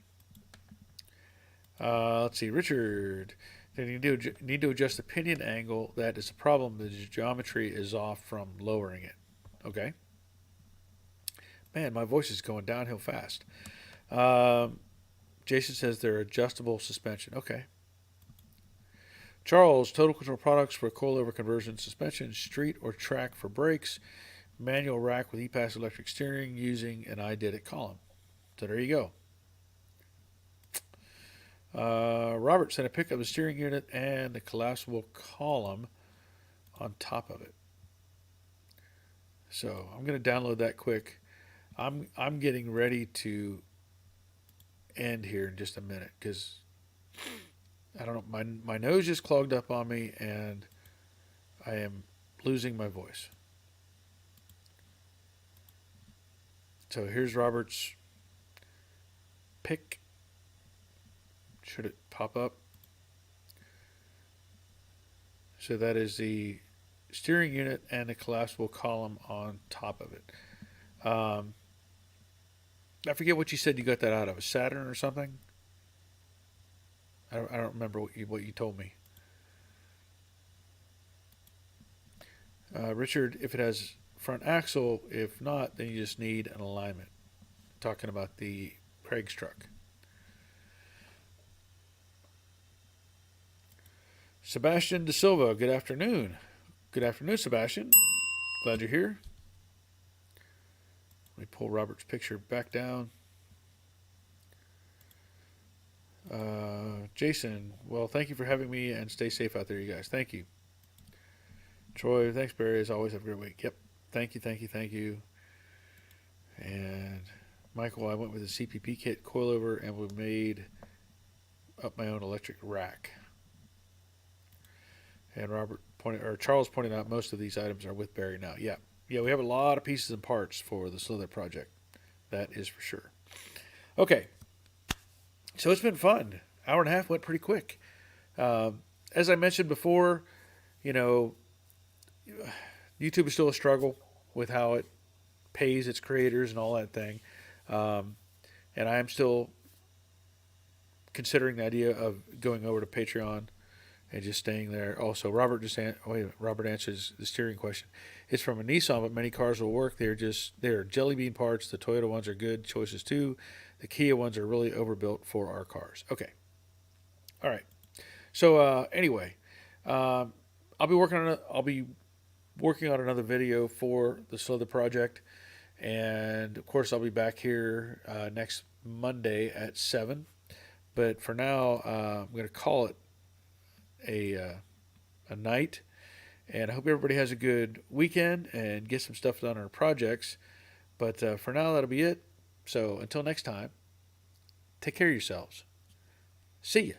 Let's see, Richard. Then you need to adjust the pinion angle. That is a problem. The geometry is off from lowering it. Okay. Man, my voice is going downhill fast. Jason says they're adjustable suspension. Okay. Charles, Total Control products for coilover conversion, suspension, street or track for brakes, manual rack with e-pass electric steering using an I did it column. So there you go. Robert said I pick up the steering unit and the collapsible column on top of it. So I'm going to download that quick. I'm getting ready to end here in just a minute because I don't know, my nose just clogged up on me and I am losing my voice. So here's Robert's pick. Should it pop up? So that is the steering unit and the collapsible column on top of it. I forget what you said you got that out of. A Saturn or something? I don't remember what you told me. Richard, if it has front axle, if not, then you just need an alignment. Talking about the Craig's truck. Sebastian De Silva, good afternoon. Good afternoon, Sebastian. Glad you're here. Let me pull Robert's picture back down. Jason, well, thank you for having me and stay safe out there, you guys. Thank you. Troy, thanks, Barry. As always, have a great week. Yep. Thank you. And Michael, I went with the CPP kit coilover and we made up my own electric rack. And Charles pointed out most of these items are with Barry now. Yeah, we have a lot of pieces and parts for the Slither project. That is for sure. Okay. So it's been fun. Hour and a half went pretty quick. As I mentioned before, YouTube is still a struggle with how it pays its creators and all that thing. And I am still considering the idea of going over to Patreon and just staying there. Also, Robert answers the steering question. It's from a Nissan, but many cars will work. They're jelly bean parts. The Toyota ones are good choices too. The Kia ones are really overbuilt for our cars. Okay. All right. So anyway, I'll be working on another video for the Slither project, and of course I'll be back here next Monday at 7. But for now, I'm going to call it a night, and I hope everybody has a good weekend and get some stuff done on our projects. But for now, that'll be it. So until next time, take care of yourselves. See ya.